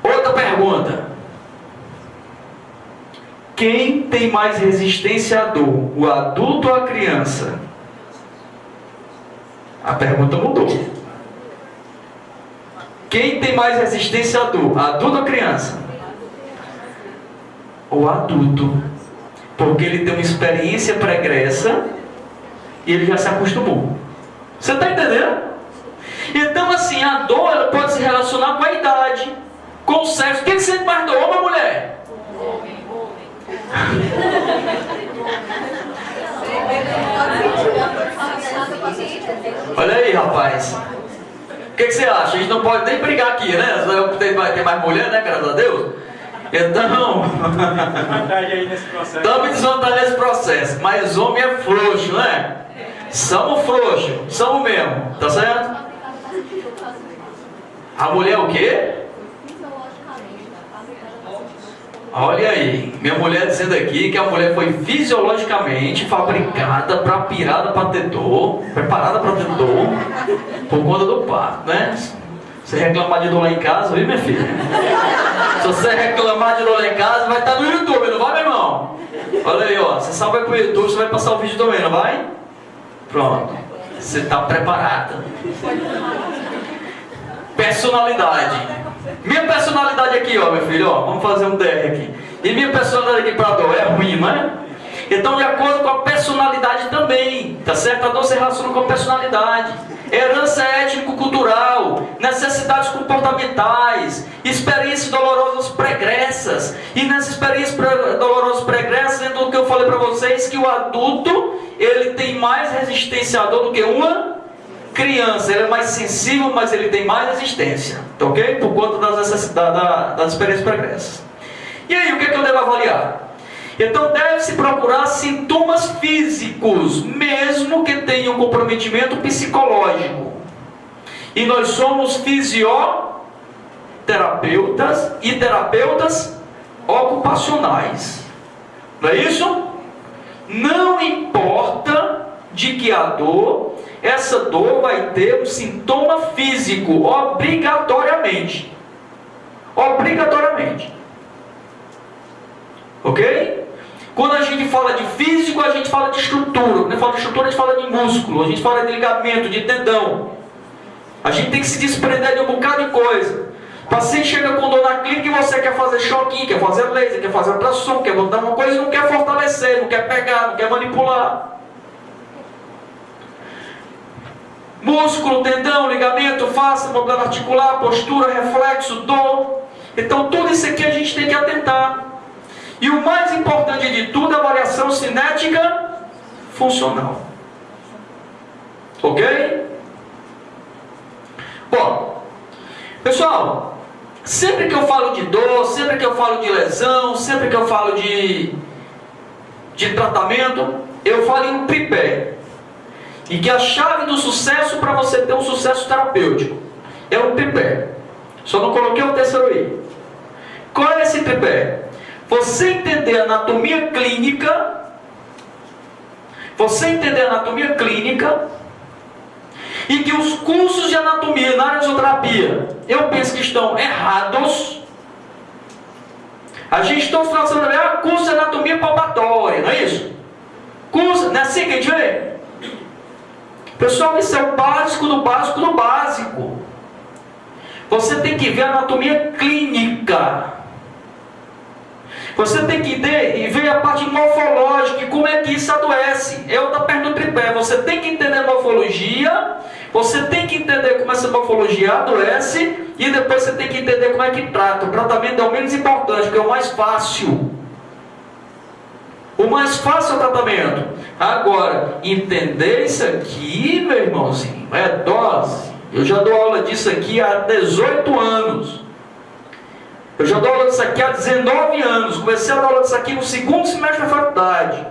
Outra pergunta. Quem tem mais resistência à dor? O adulto ou a criança? A pergunta mudou. Quem tem mais resistência à dor? Adulto ou criança? O adulto. Porque ele tem uma experiência pregressa e ele já se acostumou. Você está entendendo? Então assim, a dor ela pode se relacionar com a idade, com o sexo. Quem sente mais dor, homem ou mulher? Olha aí, rapaz. O que você acha? A gente não pode nem brigar aqui, né? Tem mais mulher, né? Graças a Deus. Então, estamos desvantagem nesse processo. Mas homem é frouxo, né? Somos frouxos, somos mesmo, tá certo? A mulher é o quê? Olha aí, minha mulher dizendo aqui que a mulher foi fisiologicamente fabricada, preparada para ter dor, por conta do parto, né? Se você reclamar de dor lá em casa, viu, minha filha? Se você reclamar de dor lá em casa, vai estar no YouTube, não vai, meu irmão? Olha aí, ó, você só vai pro YouTube, você vai passar o vídeo também, não vai? Pronto, você está preparada. Personalidade. Minha personalidade aqui, ó, meu filho, ó, vamos fazer um DR aqui. E minha personalidade aqui para dor é ruim, não é? Então, de acordo com a personalidade também, tá certo? A dor se relaciona com a personalidade. Herança étnico-cultural, necessidades comportamentais, experiências dolorosas pregressas. E nessas experiências dolorosas pregressas, dentro do que eu falei para vocês, que o adulto, ele tem mais resistência à dor do que uma criança. Ele é mais sensível, mas ele tem mais resistência, tá ok? Por conta das experiências pregressas. E aí, o que é que eu devo avaliar? Então deve-se procurar sintomas físicos, mesmo que tenham comprometimento psicológico. E nós somos fisioterapeutas e terapeutas ocupacionais. Não é isso? Não importa de que a dor, essa dor vai ter um sintoma físico, obrigatoriamente. Obrigatoriamente. Ok? Quando a gente fala de físico, a gente fala de estrutura. Quando a gente fala de estrutura, a gente fala de músculo. A gente fala de ligamento, de tendão. A gente tem que se desprender de um bocado de coisa. O paciente chega com dor na clínica e você quer fazer choquinho, quer fazer laser, quer fazer ultrassom, quer botar uma coisa e não quer fortalecer, não quer pegar, não quer manipular. Músculo, tendão, ligamento, face, mobilidade articular, postura, reflexo, dor. Então tudo isso aqui a gente tem que atentar. E o mais importante de tudo é a variação cinética funcional. Ok? Bom, pessoal, sempre que eu falo de dor, sempre que eu falo de lesão, sempre que eu falo de tratamento, eu falo em um tripé. E que a chave do sucesso para você ter um sucesso terapêutico é um tripé. Só não coloquei o terceiro aí. Qual é esse tripé? Você entender a anatomia clínica, e que os cursos de anatomia na área de fisioterapia, eu penso que estão errados. A gente está falando curso de anatomia palpatória, não é isso? Curso, não é assim que a gente vê? Pessoal, isso é o básico do básico do básico. Você tem que ver a anatomia clínica. Você tem que ver a parte morfológica e como é que isso adoece. É outra perna do tripé. Você tem que entender a morfologia, você tem que entender como essa morfologia adoece e depois você tem que entender como é que trata. O tratamento é o menos importante, porque é o mais fácil. O mais fácil é o tratamento. Agora, entender isso aqui, meu irmãozinho, é dose. Eu já dou aula disso aqui há 18 anos. Eu já dou aula disso aqui há 19 anos. Comecei a dar aula disso aqui no segundo semestre da faculdade.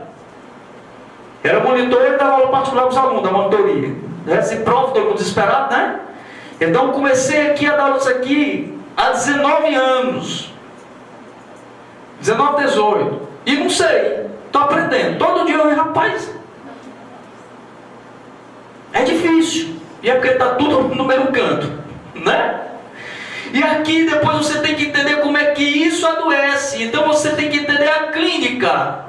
Era monitor e dava aula particular para os alunos da monitoria. Esse prova, todo mundo desesperado, né? Então comecei aqui a dar aula disso aqui há 19 anos. 19, 18. E não sei. Estou aprendendo. Todo dia eu, rapaz, é difícil. E é porque está tudo no mesmo canto, né? E aqui depois você tem que entender como é que isso adoece. Então você tem que entender a clínica.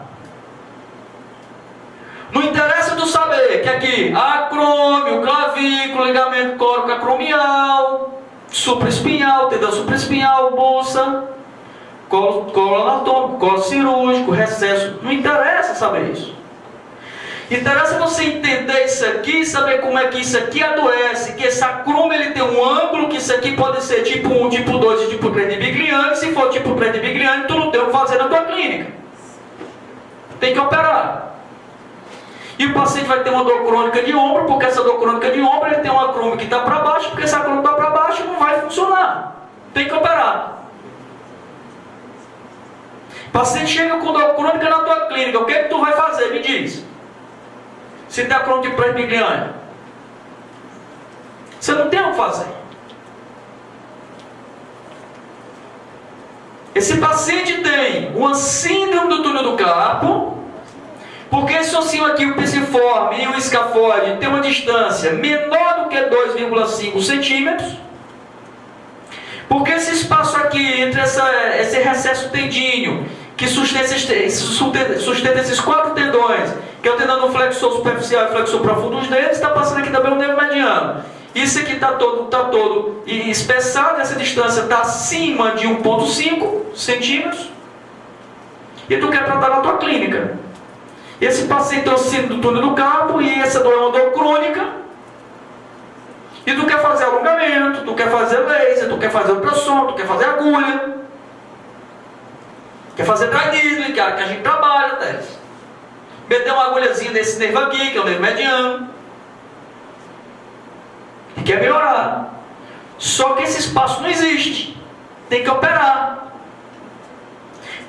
Não interessa tu saber que aqui acrômio, clavículo, ligamento coracoacromial, supraespinhal, tendão supraespinhal, bolsa, colo anatômico, colo cirúrgico, recesso. Não interessa saber isso. Interessa você entender isso aqui, saber como é que isso aqui adoece, que esse acrômio ele tem um ângulo, que isso aqui pode ser tipo 1, tipo 2 e tipo 3 de Bigliani. Se for tipo 3 de Bigliani, tu não tem o que fazer na tua clínica. Tem que operar. E o paciente vai ter uma dor crônica de ombro, porque essa dor crônica de ombro ele tem um acrômio que está para baixo, porque esse acrômio está para baixo não vai funcionar. Tem que operar. O paciente chega com dor crônica na tua clínica, o que é que tu vai fazer? Me diz. Se tem acrômio de Bigliani, você não tem o que fazer. Esse paciente tem uma síndrome do túnel do carpo, porque esse ossinho aqui, o pisiforme e o escafoide, tem uma distância menor do que 2,5 centímetros. Porque esse espaço aqui, entre esse recesso tendíneo, que sustenta esses 4 tendões, que é o tendão do flexor superficial e flexor profundo dos dedos, está passando aqui também o nervo mediano. Isso aqui está todo espessado, essa distância está acima de 1,5 centímetros. E tu quer tratar na tua clínica. Esse paciente tem o síndrome do túnel do carpo e essa dor é uma dor crônica. E tu quer fazer alongamento, tu quer fazer laser, tu quer fazer ultrassom, tu quer fazer agulha, quer fazer dry needling, que é a que a gente trabalha, até. Meter uma agulhazinha nesse nervo aqui, que é o nervo mediano. E quer melhorar. Só que esse espaço não existe. Tem que operar.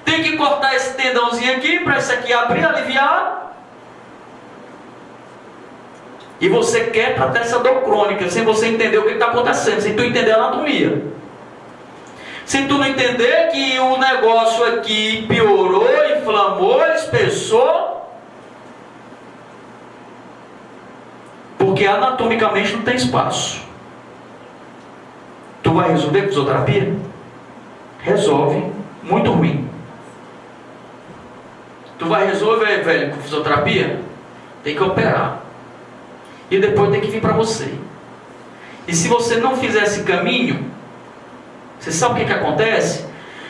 Tem que cortar esse tendãozinho aqui para esse aqui abrir, aliviar. E você quer tratar essa dor crônica sem você entender o que está acontecendo, sem tu entender a anatomia. Sem tu não entender que o negócio aqui piorou, inflamou, espessou. Porque anatomicamente não tem espaço. Tu vai resolver com fisioterapia? Resolve. Muito ruim. Tu vai resolver, velho, com fisioterapia? Tem que operar. E depois tem que vir para você. E se você não fizer esse caminho, você sabe o que acontece?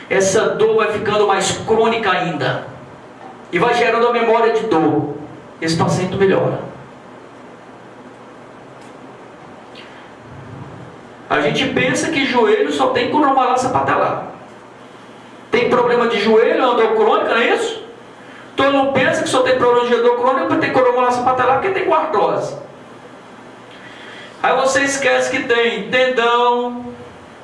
Essa dor vai ficando mais crônica ainda. E vai gerando a memória de dor. Esse paciente melhora. A gente pensa que joelho só tem coronolaça patelar. Tem problema de joelho, é uma dor crônica, não é isso? Todo mundo pensa que só tem problema de dor crônica porque tem coronolaça patelar, porque tem artrose. Aí você esquece que tem tendão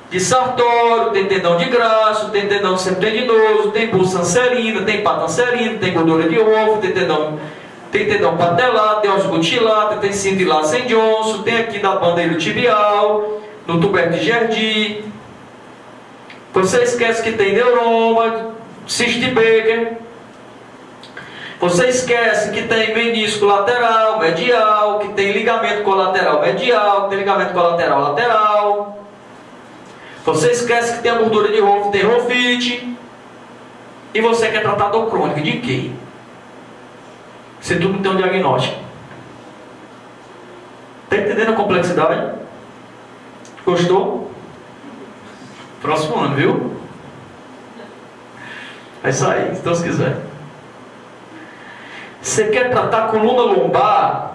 de sartório, tem tendão de graço, tem tendão semtendinoso, tem pulsancerina, tem patancerina, tem gordura de ovo, tem tendão patelar, tem osso gutilato, tem cindilar sem Johnson, tem aqui da bandeira tibial, no tuberto de Gerdi. Você esquece que tem neuroma, cisto de Becker. Você esquece que tem menisco lateral, medial, que tem ligamento colateral medial, que tem ligamento colateral lateral. Você esquece que tem a gordura de Rolf, tem Rolfite. E você quer tratar dor crônica de quê? Se tu não tem um diagnóstico. Está entendendo a complexidade? Gostou? Próximo ano, viu? Vai sair, se Deus quiser. Você quer tratar coluna lombar?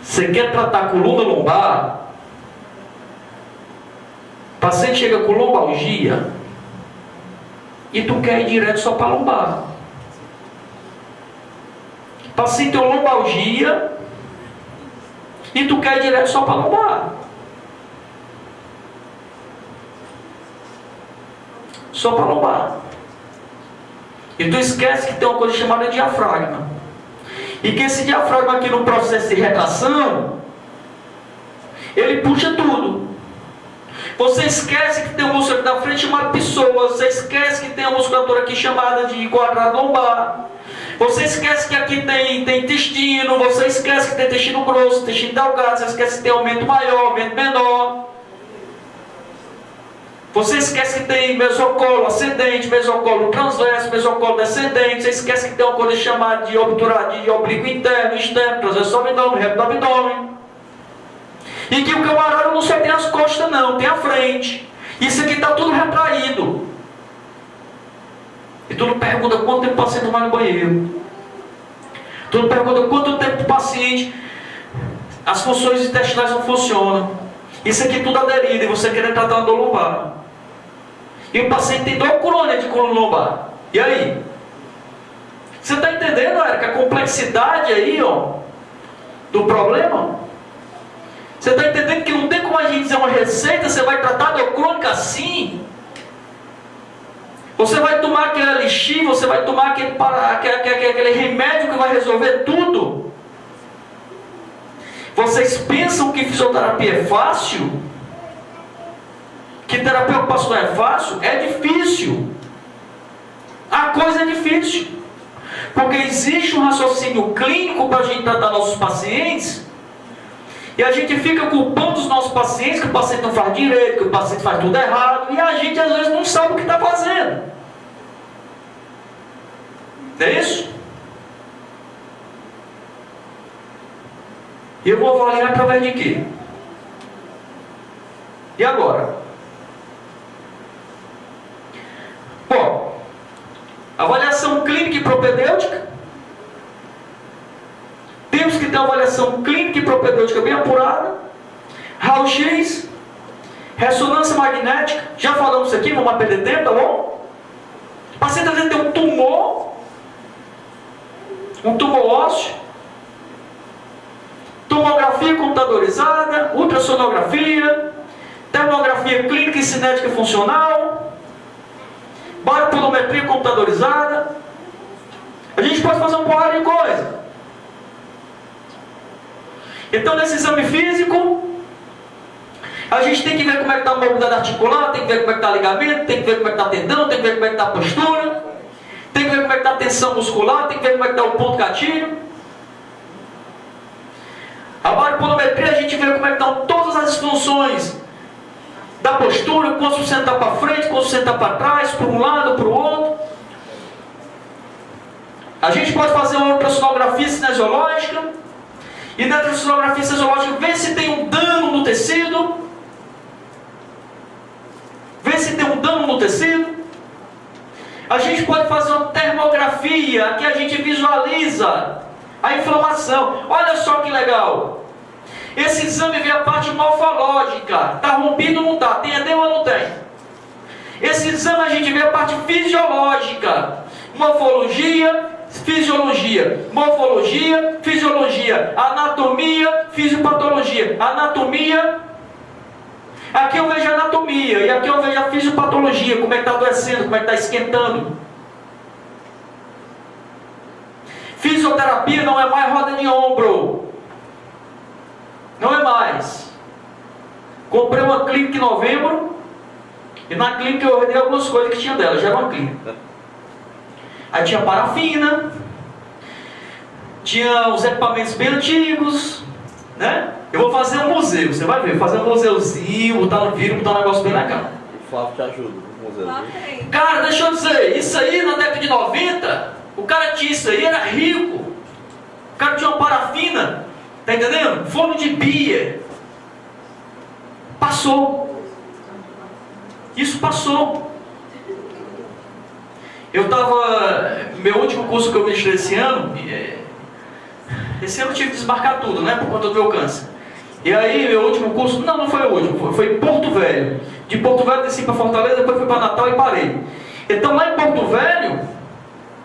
Você quer tratar coluna lombar? O paciente chega com lombalgia e tu quer ir direto só para lombar. O paciente tem lombalgia e tu quer ir direto só para lombar. Só para lombar. E tu esquece que tem uma coisa chamada diafragma. E que esse diafragma aqui no processo de retração, ele puxa tudo. Você esquece que tem um músculo aqui na frente chamado pessoa. Você esquece que tem uma musculatura aqui chamada de quadrado lombar. Você esquece que aqui tem intestino. Você esquece que tem intestino grosso, intestino delgado. Você esquece que tem aumento maior, aumento menor. Você esquece que tem mesocolo ascendente, mesocolo transverso, mesocolo descendente. Você esquece que tem uma coisa chamada de oblíquo interno, externo, transverso do abdômen, reto do abdômen. E que o camarada não só tem as costas não, tem a frente. Isso aqui está tudo retraído. E tu não pergunta quanto tempo o paciente vai no banheiro. Tu não pergunta quanto tempo o paciente as funções intestinais não funcionam. Isso aqui tudo aderido e você querendo tratar uma dor lombar. E o paciente tem dor crônica de coluna lombar. E aí? Você está entendendo, Érica, a complexidade aí, ó, do problema? Você está entendendo que não tem como a gente dizer uma receita, você vai tratar dor crônica assim? Você vai tomar aquele elixir, você vai tomar aquele remédio que vai resolver tudo? Vocês pensam que fisioterapia é fácil? Que terapia ocupacional é fácil? É difícil. A coisa é difícil. Porque existe um raciocínio clínico para a gente tratar nossos pacientes. E a gente fica culpando os nossos pacientes que o paciente não faz direito, que o paciente faz tudo errado. E a gente às vezes não sabe o que está fazendo. Não é isso? E eu vou avaliar através de quê? E agora? Bom, avaliação clínica e propedêutica. Temos que ter uma avaliação clínica e propedêutica bem apurada. Raio-X, ressonância magnética. Já falamos isso aqui, não vamos perder tempo, tá bom? O paciente às vezes tem um tumor ósseo. Tomografia computadorizada, ultrassonografia, termografia clínica e cinética funcional, baropilometria computadorizada. A gente pode fazer um porrada de coisa. Então, nesse exame físico, a gente tem que ver como é que está a mobilidade articular, tem que ver como é que está o ligamento, tem que ver como é que está o tendão, tem que ver como é que está a postura, tem que ver como é que está a tensão muscular, tem que ver como é que está o ponto gatilho. A baropilometria, a gente vê como é que estão todas as funções da postura, quando você está para frente, quando você está para trás, para um lado, para o outro. A gente pode fazer uma ultrassonografia cinesiológica. E na ultrassonografia cinesiológica, ver se tem um dano no tecido. Ver se tem um dano no tecido. A gente pode fazer uma termografia, que a gente visualiza a inflamação. Olha só que legal. Esse exame vê a parte morfológica. Está rompido ou não está? Tem edema ou não tem? Esse exame a gente vê a parte fisiológica. Morfologia, fisiologia. Morfologia, fisiologia. Anatomia, fisiopatologia. Anatomia. Aqui eu vejo a anatomia. E aqui eu vejo a fisiopatologia. Como é que está adoecendo, como é que está esquentando. Fisioterapia não é mais roda de ombro. Não é mais. Comprei uma clínica em novembro. E na clínica eu ordenei algumas coisas que tinha dela. Já era uma clínica. Aí tinha parafina. Tinha os equipamentos bem antigos. Né? Eu vou fazer um museu. Você vai ver. Fazer um museuzinho. Botar no vídeo, botar um negócio bem legal. O Flávio te ajuda no museu. Cara, deixa eu dizer. Isso aí na década de 90. O cara tinha isso aí, era rico. O cara tinha uma parafina. Tá entendendo? Forno de beer. Passou. Isso passou. Eu estava... Meu último curso que eu ministrei esse ano... Esse ano eu tive que desmarcar tudo, né? Por conta do meu câncer. E aí, meu último curso... Não foi o último. Foi em Porto Velho. De Porto Velho desci para Fortaleza, depois fui para Natal e parei. Então lá em Porto Velho...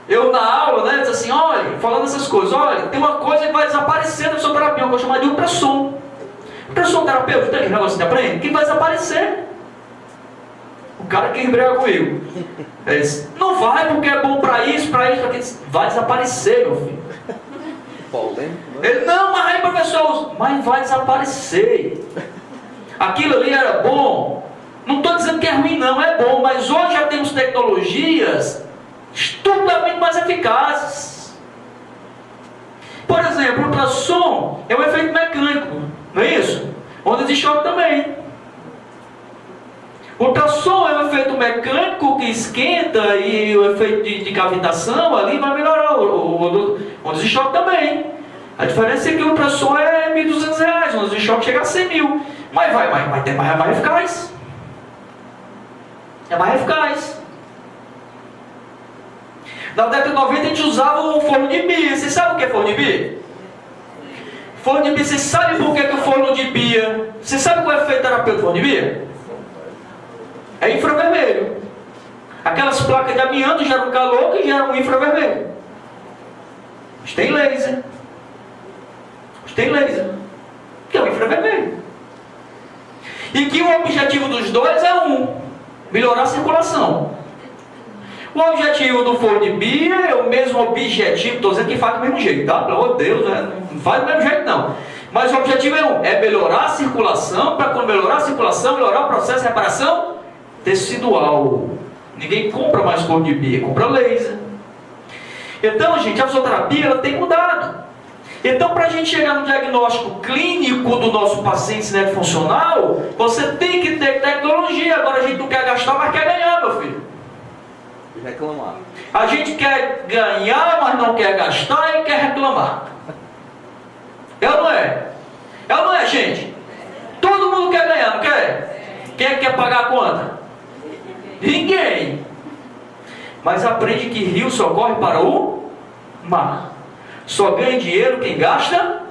Eu na aula, né, disse assim, olha, falando essas coisas, olha, tem uma coisa que vai desaparecer da fisioterapia, eu vou chamar de ultrassom. Ultrassom terapêutico, tem aquele negócio que aprende? Que vai desaparecer. O cara que embrega comigo. Ele disse, não vai porque é bom para isso, para aquilo. Vai desaparecer, meu filho. Polêmico, né? Ele, não, mas aí, professor, mas vai desaparecer. Aquilo ali era bom. Não estou dizendo que é ruim, não, é bom, mas hoje já temos tecnologias estupidamente mais eficazes. Por exemplo, o ultrassom é um efeito mecânico, não é isso? Ondas de choque também. O ultrassom é um efeito mecânico que esquenta e o efeito de cavitação ali vai melhorar. Ondas de choque também. A diferença é que o ultrassom é R$1.200, ondas de choque chega a 100 mil. Mas é mais eficaz. É mais eficaz. Na década de 90 a gente usava o forno de Bia. Você sabe o que é forno de Bia? Forno de Bia, você sabe por que o forno de Bia... Você sabe qual é o efeito terapêutico do forno de Bia? É infravermelho. Aquelas placas de amianto geram calor que geram infravermelho. Mas tem laser. Tem laser. Que é o infravermelho. E que o objetivo dos dois é melhorar a circulação. O objetivo do forno de Bia é o mesmo objetivo, estou dizendo que faz do mesmo jeito, tá? Pelo amor de Deus, não faz do mesmo jeito não. Mas o objetivo é melhorar a circulação, para quando melhorar a circulação, melhorar o processo de reparação tecidual. Ninguém compra mais forno de Bia, compra laser. Então, gente, a fisioterapia ela tem mudado. Então, para a gente chegar no diagnóstico clínico do nosso paciente cinético funcional, você tem que ter tecnologia. Agora a gente não quer gastar, mas quer ganhar, meu filho. Reclamar. A gente quer ganhar, mas não quer gastar e quer reclamar. É ou não é? É ou não é, gente? Todo mundo quer ganhar, não quer? Quem é que quer pagar a conta? Ninguém. Mas aprende que rio só corre para o mar. Só ganha dinheiro quem gasta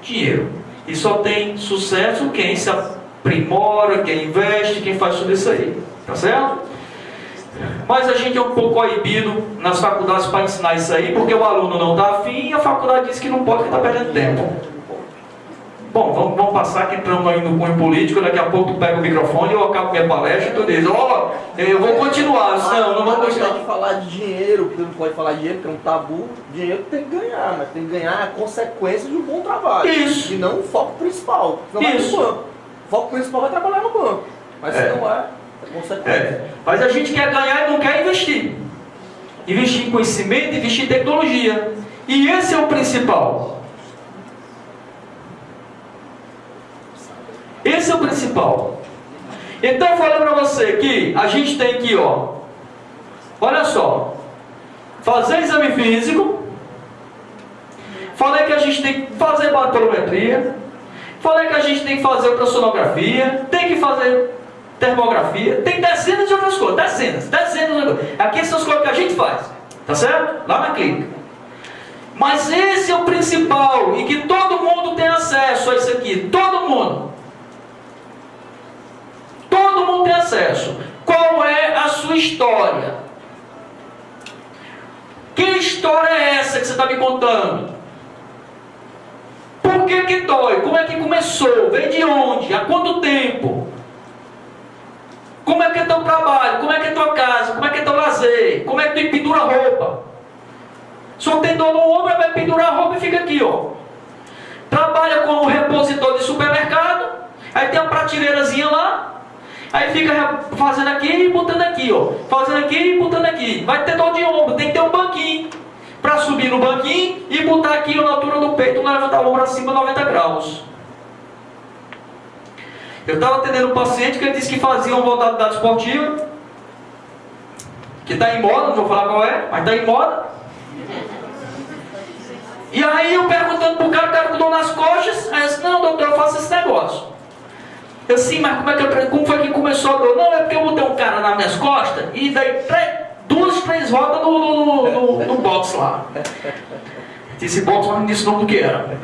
dinheiro. E só tem sucesso quem se aprimora, quem investe, quem faz tudo isso aí. Tá certo? Mas a gente é um pouco coibido nas faculdades para ensinar isso aí, porque o aluno não está afim e a faculdade diz que não pode, que está perdendo tempo. Bom, vamos passar que entramos aí no cunho político, daqui a pouco tu pega o microfone, eu acabo minha palestra e tu diz, eu vou continuar. Não vou continuar. Não pode falar de dinheiro, porque não pode falar de dinheiro, porque é um tabu. Dinheiro tem que ganhar, mas tem que ganhar a consequência de um bom trabalho. Isso. E não o foco principal. Não vai no banco. O foco principal vai trabalhar no banco. Mas se não é consequência. Mas a gente quer ganhar e não quer investir. Investir em conhecimento, investir em tecnologia. E esse é o principal. Esse é o principal. Então eu falei para você que a gente tem que, olha só, fazer exame físico. Falei que a gente tem que fazer batimetria. Falei que a gente tem que fazer ultrassonografia. Tem que fazer termografia. Tem dezenas de outras coisas. Dezenas de outras coisas. Aqui são as coisas que a gente faz. Tá certo? Lá na clínica. Mas esse é o principal. E que todo mundo tem acesso a isso aqui. Todo mundo. Todo mundo tem acesso. Qual é a sua história? Que história é essa que você está me contando? Por que dói? Como é que começou? Vem de onde? Há quanto tempo? Como é que é teu trabalho? Como é que é tua casa? Como é que é teu lazer? Como é que tu pendura a roupa? Só tem dor no ombro, vai pendurar a roupa e fica aqui, Trabalha como repositor de supermercado, aí tem uma prateleirazinha lá, aí fica fazendo aqui e botando aqui, fazendo aqui e botando aqui. Vai ter dor de ombro, tem que ter um banquinho para subir no banquinho e botar aqui na altura do peito, levantar o ombro acima 90 graus. Eu estava atendendo um paciente que ele disse que fazia uma modalidade esportiva, que está em moda, não vou falar qual é, mas está em moda. E aí eu perguntando pro cara, o cara com dor nas coxas, aí eu disse, não doutor, eu faço esse negócio. Eu sim, mas como foi que começou a dor? Não, é porque eu botei um cara nas minhas costas e daí 2, 3 rodas no box lá. Esse box não me disse o nome do que era.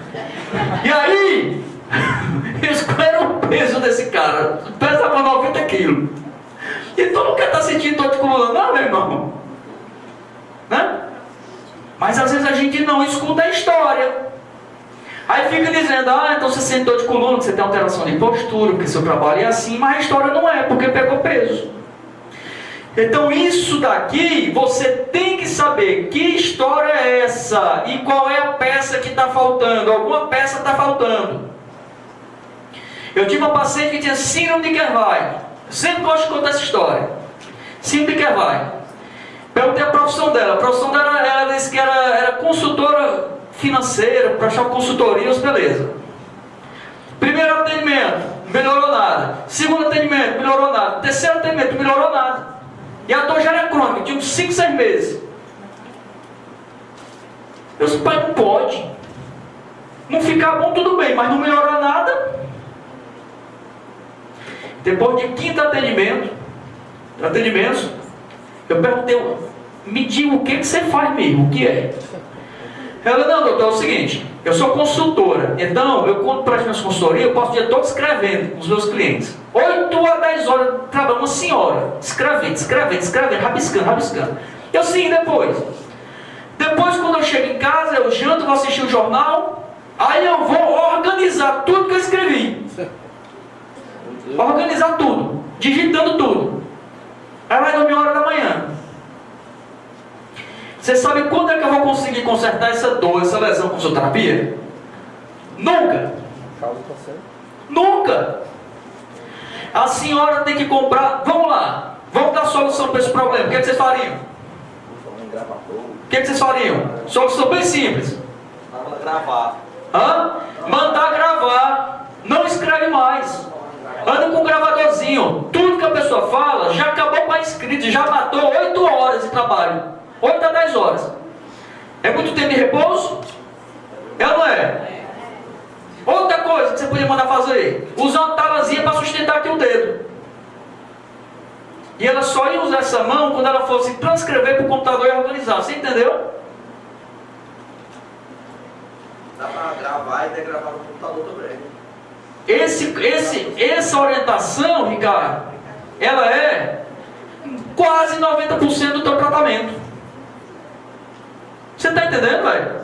E aí, qual era o peso desse cara? Pesava 90 quilos. E tu não quer estar sentindo dor de coluna, não, meu irmão? Né? Mas às vezes a gente não escuta a história. Aí fica dizendo, então você sente dor de coluna, você tem alteração de postura, porque seu trabalho é assim, mas a história não é, porque pegou peso. Então isso daqui, você tem que saber. saber que história é essa e qual é a peça que está faltando. Alguma peça está faltando. Eu tive uma paciente que tinha síndrome de Kervai. Sempre gosto de contar essa história. Síndrome de Kervai. Perguntei a profissão dela. A profissão dela, ela disse que era consultora financeira, para achar consultorias, beleza. Primeiro atendimento, melhorou nada. Segundo atendimento, melhorou nada. Terceiro atendimento, melhorou nada. E a dor já era crônica, tinha uns 5, 6 meses. Eu disse, pai, não pode. Não ficar bom, tudo bem, mas não melhorar nada. Depois de 5º atendimentos, eu perguntei, me diga o que você faz mesmo, o que é? Ela, não, doutor, é o seguinte, eu sou consultora, então eu quando presto minhas consultorias, eu passo o dia todo escrevendo com os meus clientes. 8 a 10 horas, trabalho, uma senhora, escrevendo, rabiscando. Eu sim, depois, quando eu chego em casa, eu janto, vou assistir o jornal, aí eu vou organizar tudo que eu escrevi. Organizar tudo, digitando tudo. Aí vai dormir 1h da manhã. Você sabe quando é que eu vou conseguir consertar essa dor, essa lesão com fisioterapia? Nunca. Nunca. A senhora tem que comprar. Vamos lá. Vamos dar solução para esse problema. O que é que vocês fariam? O que é que vocês fariam? Solução bem simples. Gravar. Mandar gravar. Não escreve mais. Anda com um gravadorzinho. Tudo que a pessoa fala já acabou com a escrita. Já matou 8 horas de trabalho. 8 a 10 horas. É muito tempo de repouso? É ou não é? Outra coisa que você podia mandar fazer: usar uma talazinha para sustentar aqui o dedo. E ela só ia usar essa mão quando ela fosse transcrever para o computador e organizar. Você entendeu? Dá para gravar e gravar no computador também. Essa orientação, Ricardo, ela é quase 90% do teu tratamento. Você está entendendo, velho?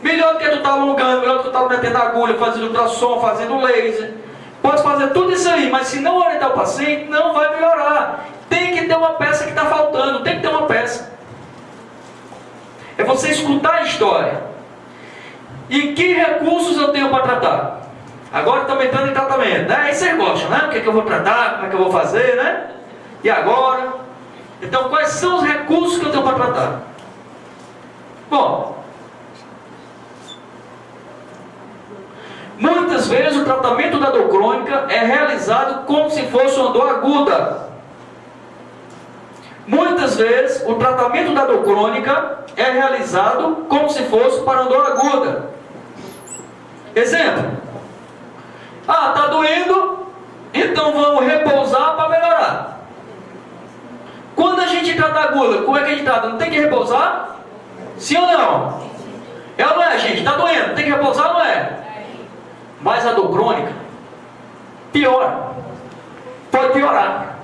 Melhor do que tu estar alongando, melhor do que tu estar metendo agulha, fazendo ultrassom, fazendo laser. Pode fazer tudo isso aí, mas se não orientar o paciente, não vai melhorar. Tem que ter uma peça que está faltando, tem que ter uma peça. É você escutar a história. E que recursos eu tenho para tratar? Agora estamos entrando em tratamento, né? Aí vocês gostam, né? O que é que eu vou tratar, como é que eu vou fazer, né? E agora? Então, quais são os recursos que eu tenho para tratar? Bom, muitas vezes o tratamento da dor crônica é realizado como se fosse uma dor aguda. Muitas vezes o tratamento da dor crônica é realizado como se fosse para uma dor aguda. Exemplo: está doendo, então vamos repousar para melhorar. Quando a gente trata aguda, como é que a gente trata? Não tem que repousar? Sim ou não? É ou não é, gente? Está doendo, tem que repousar ou não é? Mas a dor crônica piora. Pode piorar.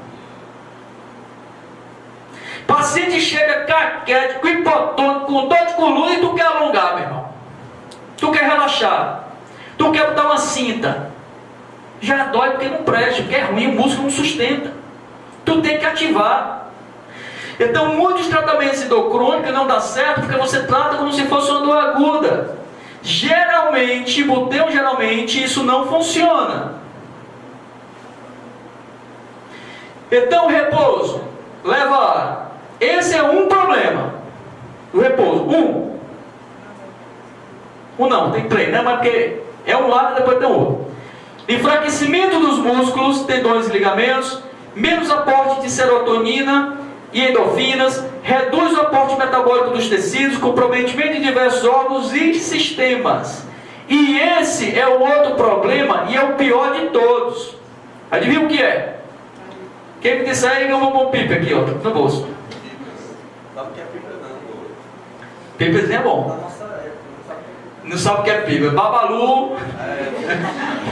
Paciente chega caquético, hipotônico, com dor de coluna e tu quer alongar, meu irmão. Tu quer relaxar. Tu quer botar uma cinta. Já dói porque não presta, porque é ruim, o músculo não sustenta. Tu tem que ativar. Então, muitos tratamentos de dor crônica não dá certo porque você trata como se fosse uma dor aguda. Geralmente, isso não funciona. Então, repouso, leva ar. Esse é um problema. O repouso, não, tem 3, né? Mas porque é um lado e depois tem outro. Enfraquecimento dos músculos, tendões e ligamentos, menos aporte de serotonina e endorfinas, reduz o aporte metabólico dos tecidos, comprometimento de diversos órgãos e sistemas. E esse é o outro problema e é o pior de todos. Adivinha o que é? Quem me disser aí ganhou um pipa aqui, ó, no bolso. Sabe o que é pipa, não? Pipazinho é bom. Não sabe o que é pipa. Babalu.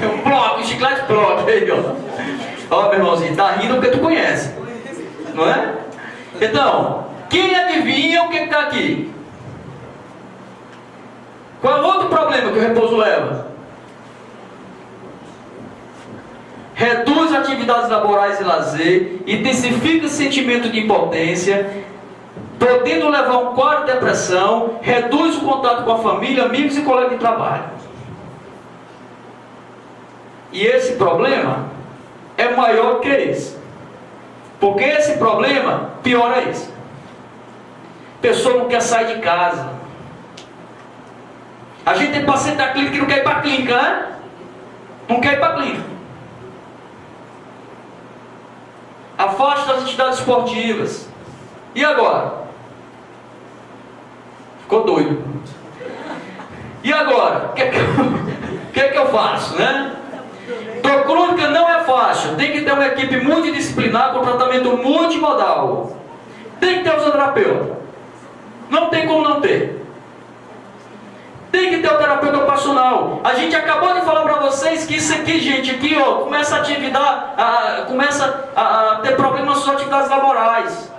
É um bloco, um chiclete bloco aí, ó. Ó, meu irmãozinho, tá rindo porque tu conhece. Não é? Então, quem adivinha o que está aqui? Qual é o outro problema que o repouso leva? Reduz atividades laborais e lazer, intensifica o sentimento de impotência, podendo levar um quadro de depressão, reduz o contato com a família, amigos e colegas de trabalho. E esse problema é maior que esse. Porque esse problema piora esse. A pessoa não quer sair de casa. A gente tem paciente da clínica que não quer ir para a clínica, né? Não quer ir para a clínica. Afasta das entidades esportivas. E agora? Ficou doido. E agora? O que é que eu faço, né? Dor crônica não é fácil. Tem que ter uma equipe multidisciplinar com tratamento multimodal. Tem que ter o fisioterapeuta. Não tem como não ter. Tem que ter o terapeuta ocupacional. A gente acabou de falar para vocês que isso aqui, gente, aqui, ó, começa a ter problemas nas suas atividades laborais.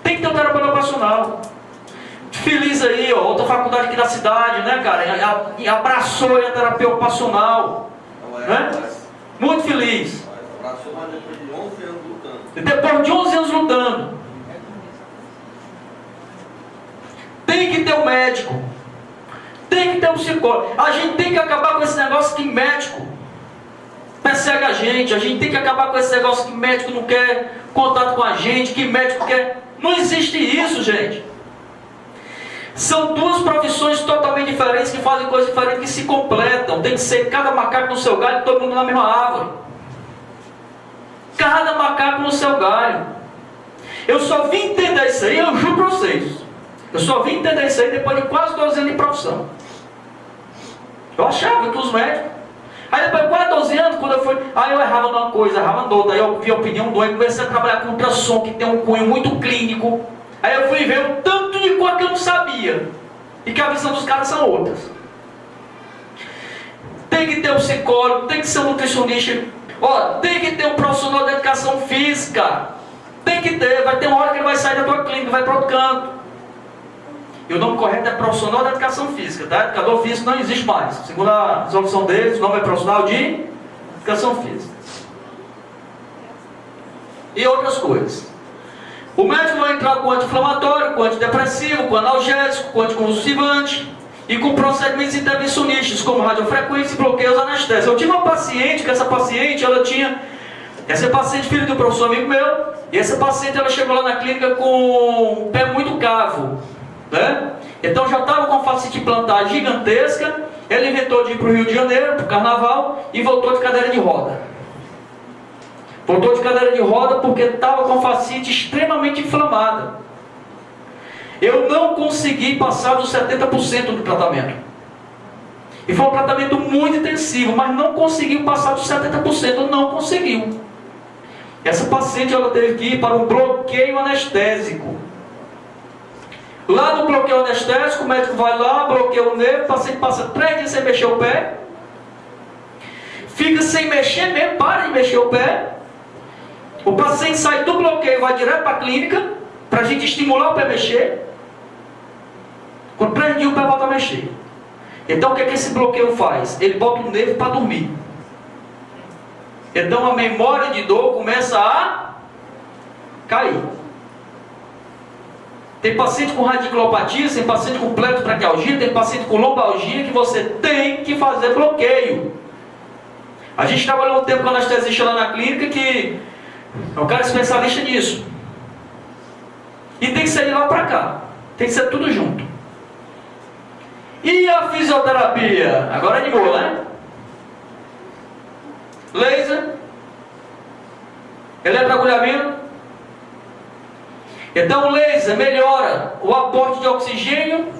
Tem que ter o terapeuta ocupacional. Feliz aí, ó, outra faculdade aqui da cidade, né, cara? E abraçou aí a terapia ocupacional. Né? Muito feliz. Abraçou, mas depois de 11 anos lutando. Depois de 11 anos lutando. Tem que ter um médico. Tem que ter um psicólogo. A gente tem que acabar com esse negócio que médico persegue a gente tem que acabar com esse negócio que médico não quer contato com a gente, que médico quer. Não existe isso, gente. São duas profissões totalmente diferentes que fazem coisas diferentes, que se completam. Tem que ser cada macaco no seu galho, todo mundo na mesma árvore. Cada macaco no seu galho. Eu só vim entender isso aí, eu juro para vocês. Eu só vim entender isso aí depois de quase 12 anos de profissão. Eu achava que os médicos... Aí depois de quase 12 anos, quando eu fui... Aí eu errava numa coisa, errava noutra. Aí eu vi a opinião do outro, comecei a trabalhar com ultrassom, que tem um cunho muito clínico. Aí eu fui ver o tanto de coisa que eu não sabia. E que a visão dos caras são outras. Tem que ter um psicólogo, tem que ser um nutricionista. Ó, tem que ter um profissional de educação física. Tem que ter, vai ter uma hora que ele vai sair da tua clínica, vai para outro canto. E o nome correto é profissional de educação física, tá? Educador físico não existe mais. Segundo a resolução deles, o nome é profissional de educação física. E outras coisas. O médico vai entrar com anti-inflamatório, com antidepressivo, com analgésico, com anticonvulsivante e com procedimentos intervencionistas, como radiofrequência e bloqueios anestésicos. Eu tive uma paciente, que essa paciente, essa paciente filha de um professor amigo meu, e essa paciente, ela chegou lá na clínica com um pé muito cavo, né? Então já estava com a fascite plantar gigantesca. Ele inventou de ir para o Rio de Janeiro, para o carnaval, e voltou de cadeira de roda. Voltou de cadeira de roda porque estava com a fascite extremamente inflamada. Eu não consegui passar dos 70% do tratamento. E foi um tratamento muito intensivo, mas não conseguiu passar dos 70%, não conseguiu. Essa paciente, ela teve que ir para um bloqueio anestésico. Lá no bloqueio anestésico, o médico vai lá, bloqueia o nervo, o paciente passa 3 dias sem mexer o pé, fica sem mexer mesmo, para de mexer o pé. O paciente sai do bloqueio e vai direto para a clínica, para a gente estimular o pé a mexer. Com 3 dias o pé volta a mexer. Então o que é que esse bloqueio faz? Ele bota o nervo para dormir. Então a memória de dor começa a cair. Tem paciente com radiculopatia, tem paciente com pleurotraquealgia, tem paciente com lombalgia que você tem que fazer bloqueio. A gente trabalhou um tempo com anestesista lá na clínica que é um cara especialista nisso. E tem que ser de lá para cá. Tem que ser tudo junto. E a fisioterapia? Agora animou, né? Laser. Eletroagulhamento. Então o laser melhora o aporte de oxigênio.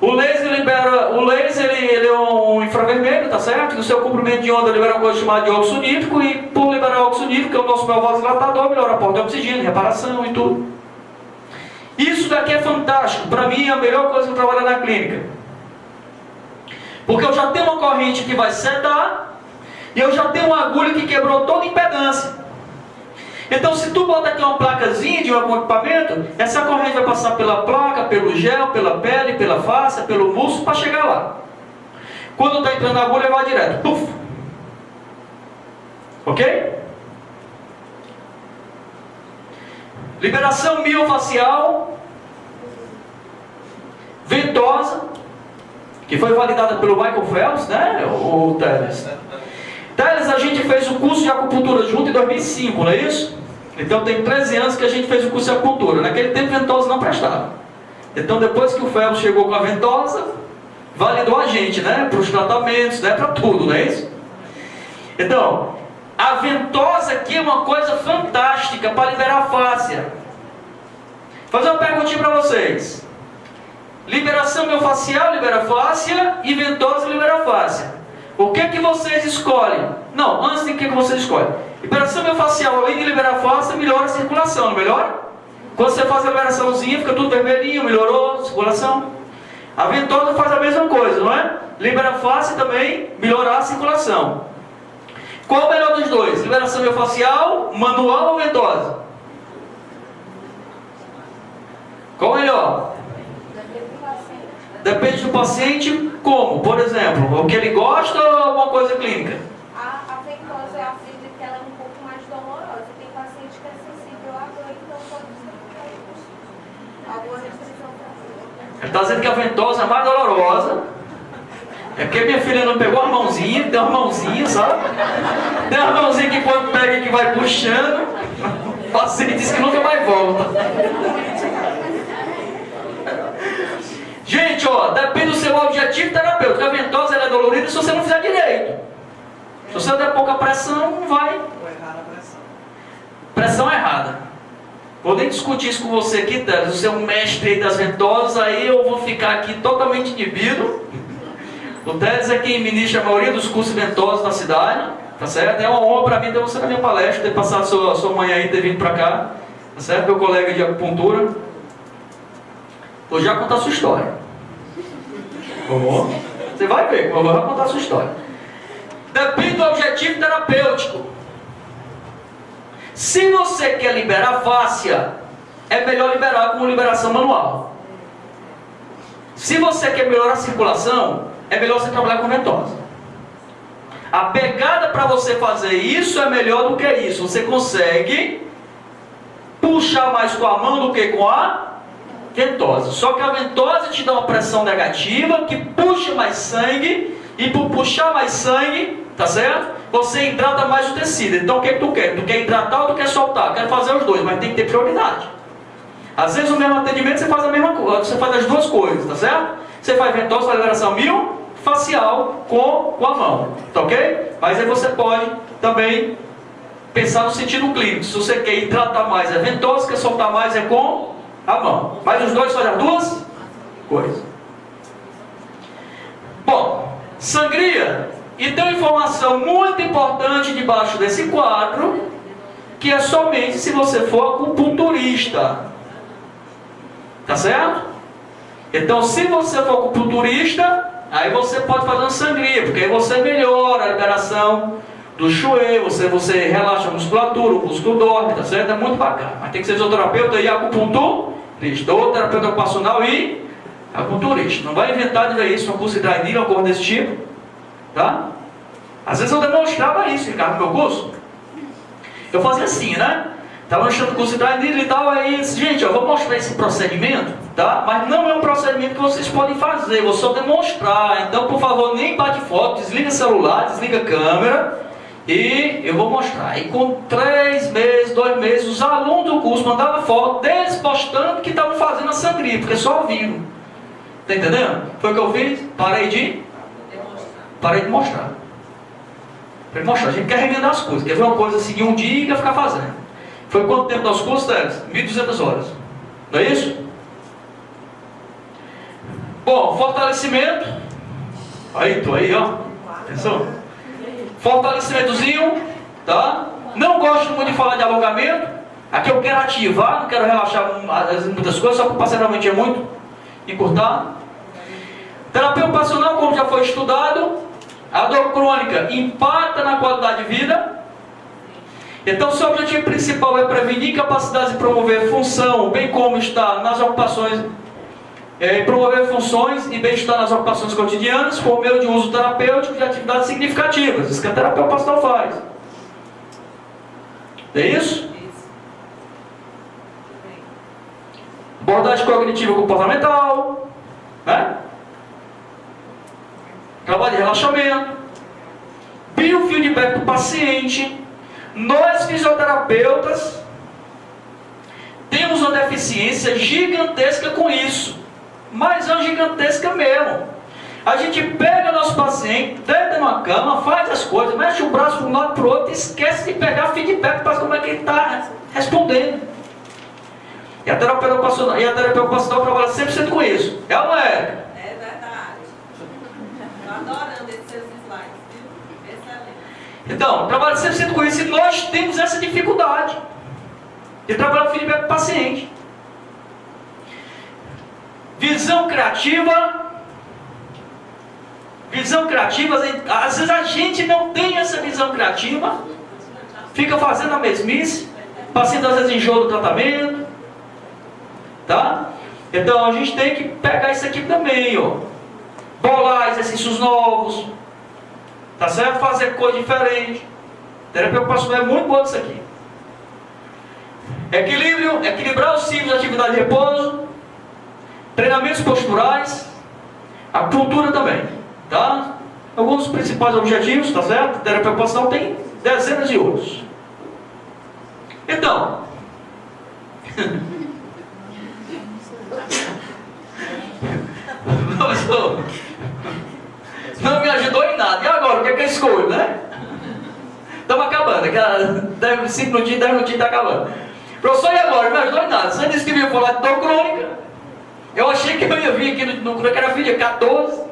O laser ele é um infravermelho, tá certo? O seu comprimento de onda libera uma coisa chamada de óxido nítrico, e por liberar óxido nítrico, que é o nosso maior vasodilatador, melhora o aporte de oxigênio, reparação e tudo. Isso daqui é fantástico. Para mim é a melhor coisa que eu trabalho na clínica. Porque eu já tenho uma corrente que vai setar, e eu já tenho uma agulha que quebrou toda a impedância. Então, se tu bota aqui uma placazinha de algum equipamento, essa corrente vai passar pela placa, pelo gel, pela pele, pela face, pelo músculo, para chegar lá. Quando está entrando a agulha, vai direto. Puf! Ok? liberação miofacial, ventosa, que foi validada pelo Michael Phelps, né, o Teles? Teles, a gente fez o curso de acupuntura junto em 2005, não é isso? Então tem 13 anos que a gente fez o curso de acupuntura. Naquele tempo ventosa não prestava. Então depois que o Phelps chegou com a ventosa, validou a gente, né, para os tratamentos, né, para tudo, não é isso? Então, a ventosa aqui é uma coisa fantástica para liberar a fáscia. Vou fazer uma perguntinha para vocês. Liberação miofascial libera a fáscia e ventosa libera a fáscia. O que que vocês escolhem? Não, antes de que vocês escolhem. Liberação miofascial, além de liberar a fáscia, melhora a circulação, não melhora? Quando você faz a liberaçãozinha, fica tudo vermelhinho, melhorou a circulação. A ventosa faz a mesma coisa, não é? Libera a fáscia também, melhorar a circulação. Qual o melhor dos dois? Liberação miofascial, manual ou ventosa? Qual o melhor? Depende do paciente, como? Por exemplo, o que ele gosta ou alguma coisa clínica? A ventosa, eu acredito que ela é um pouco mais dolorosa. Tem paciente que é sensível à dor, então pode ser alguma restrição para dor. Ele está dizendo que a ventosa é mais dolorosa. É porque minha filha não pegou a mãozinha, tem uma mãozinha, sabe? Tem uma mãozinha que quando pega que vai puxando, o paciente diz que nunca mais volta. Gente, ó, depende do seu objetivo terapêutico. A ventosa ela é dolorida se você não fizer direito. Se você der pouca pressão, não vai. Ou errar a pressão. Pressão errada. Vou nem discutir isso com você aqui, Teles. Você é um mestre aí das ventosas, aí eu vou ficar aqui totalmente inibido. O Teles é quem ministra a maioria dos cursos ventosos na cidade, tá certo? É uma honra para mim ter você na minha palestra, ter passado sua manhã aí, ter vindo para cá, tá certo? Meu colega de acupuntura. Vou já contar a sua história. Você vai ver, eu vou contar a sua história. Depende do objetivo terapêutico. Se você quer liberar a fáscia, é melhor liberar com liberação manual. Se você quer melhorar a circulação, é melhor você trabalhar com ventosa. A pegada para você fazer isso é melhor do que isso. Você consegue puxar mais com a mão do que com a ventosa. Só que a ventosa te dá uma pressão negativa que puxa mais sangue, e por puxar mais sangue, tá certo? Você hidrata mais o tecido. Então o que tu quer? Tu quer hidratar ou tu quer soltar? Eu quero fazer os dois, mas tem que ter prioridade. Às vezes no mesmo atendimento você faz a mesma coisa, você faz as duas coisas, tá certo? Você faz ventosa para liberação miofacial com a mão, tá ok? Mas aí você pode também pensar no sentido clínico. Se você quer hidratar mais é ventosa, quer soltar mais é com a mão. Mas os dois fazem as duas coisas. Bom, sangria. E tem uma informação muito importante debaixo desse quadro, que é somente se você for acupunturista. Tá certo? Então, se você for acupunturista, aí você pode fazer uma sangria, porque aí você melhora a liberação do joelho, você relaxa a musculatura, o músculo dorme, tá certo? É muito bacana. Mas tem que ser fisioterapeuta e acupunturista, ou terapeuta ocupacional e acupunturista. Não vai inventar de ver isso no curso de Drainil ou coisa desse tipo, tá? Às vezes eu demonstrava isso, Ricardo, no meu curso. Eu fazia assim, né? Estava achando o curso de Drainil e tal, aí, gente, eu vou mostrar esse procedimento, tá? Mas não é um procedimento que vocês podem fazer, vou só demonstrar. Então, por favor, nem bate foto, desliga o celular, desliga a câmera e eu vou mostrar. E com 3 meses, 2 meses, os alunos do curso mandavam foto deles postando que estavam fazendo a sangria, porque só viram. Tá entendendo? Foi o que eu fiz? Parei de mostrar. Para mostrar, a gente quer remendar as coisas. Quer ver uma coisa seguir um dia e quer ficar fazendo. Foi quanto tempo nosso curso, Teles? 1.200 horas. Não é isso? Bom, fortalecimento. Aí, tô aí, ó. Atenção. Fortalecimentozinho, tá? Não gosto muito de falar de alongamento. Aqui eu quero ativar, não quero relaxar muitas coisas, só que o paciente realmente é muito encurtado. Terapia ocupacional, como já foi estudado, a dor crônica impacta na qualidade de vida. Então, seu objetivo principal é prevenir capacidades de promover função, bem como estar nas ocupações, promover funções e bem-estar nas ocupações cotidianas, por meio de uso terapêutico de atividades significativas. Isso que a terapia ocupacional faz. É isso? abordagem cognitiva comportamental, né? Trabalho de relaxamento, biofeedback do paciente. Nós, fisioterapeutas, temos uma deficiência gigantesca com isso, mas é uma gigantesca mesmo. A gente pega nosso paciente, deita numa cama, faz as coisas, mexe o braço de um lado para o outro e esquece de pegar feedback para como é que ele está respondendo. E a terapeuta ocupacional trabalha 100% com isso. É ou não é? É verdade. Estou adorando esses seus slides, viu? Excelente. Então, trabalha 100% com isso e nós temos essa dificuldade de trabalhar o feedback do paciente. Visão criativa. Visão criativa, às vezes a gente não tem essa visão criativa, fica fazendo a mesmice, o paciente às vezes enjoa do tratamento, tá? Então a gente tem que pegar isso aqui também, ó. Bolar exercícios novos, tá certo? Fazer coisa diferente. Terapia ocupacional é muito bom isso aqui. Equilíbrio, equilibrar os ciclos de atividade de repouso, treinamentos posturais, acupuntura também. Tá? Alguns dos principais objetivos, tá certo? Terapia ocupacional tem dezenas de outros. Então, não me ajudou em nada. E agora, o que é que eu escolho, né? Estamos acabando, 5 minutinhos, 10 minutinhos está acabando. Professor, e agora? Não me ajudou em nada. Você disse que ia falar de dor crônica. Eu achei que eu ia vir aqui no crônica, era dia 14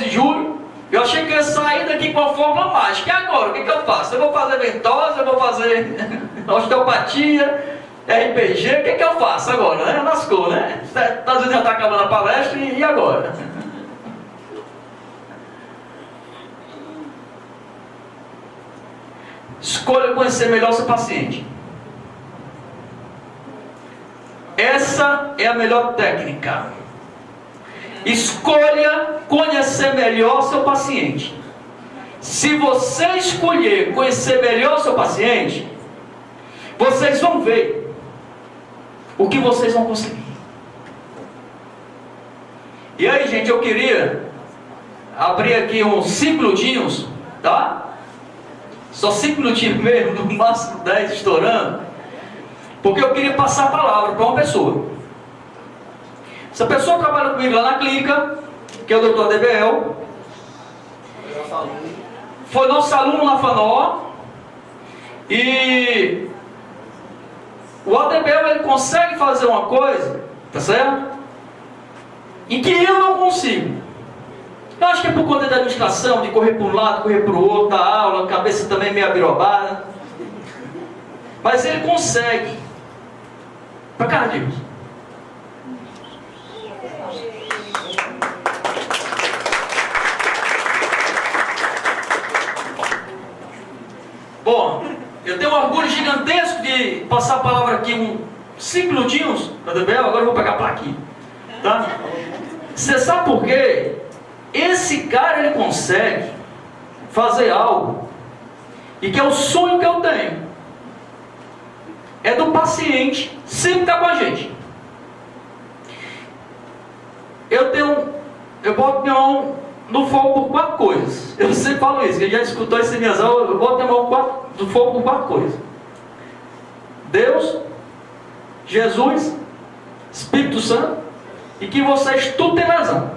de julho, eu achei que eu ia sair daqui com a fórmula mágica. E agora, o que eu faço? Eu vou fazer ventosa, eu vou fazer osteopatia, RPG, o que eu faço agora? Né? Lascou, né? Às vezes já está acabando a palestra, e agora? Escolha conhecer melhor seu paciente. Essa é a melhor técnica. Escolha conhecer melhor seu paciente. Se você escolher conhecer melhor seu paciente, vocês vão ver o que vocês vão conseguir. E aí, gente, eu queria abrir aqui uns 5 minutinhos, tá? Só 5 minutinhos mesmo, no máximo 10 estourando, porque eu queria passar a palavra para uma pessoa. Essa pessoa trabalha comigo lá na clínica, que é o Dr. Adebel. Foi nosso aluno na FANO. E o Adebel, ele consegue fazer uma coisa, tá certo? Em que eu não consigo. Eu acho que é por conta da administração, de correr para um lado, correr para o outro, da aula, a cabeça também meio abirobada. Mas ele consegue. Para cá, Deus. Bom, eu tenho um orgulho gigantesco de passar a palavra aqui, 5 minutinhos, agora eu vou pegar para aqui, tá? Você sabe por quê? Esse cara, ele consegue fazer algo, e que é o sonho que eu tenho, é do paciente sempre estar com a gente. Eu boto minha mão no fogo por 4 coisas. Eu sempre falo isso, quem já escutou isso em minhas aulas, eu boto minha mão no fogo por 4 coisas. Deus, Jesus, Espírito Santo, e que vocês tudo têm razão.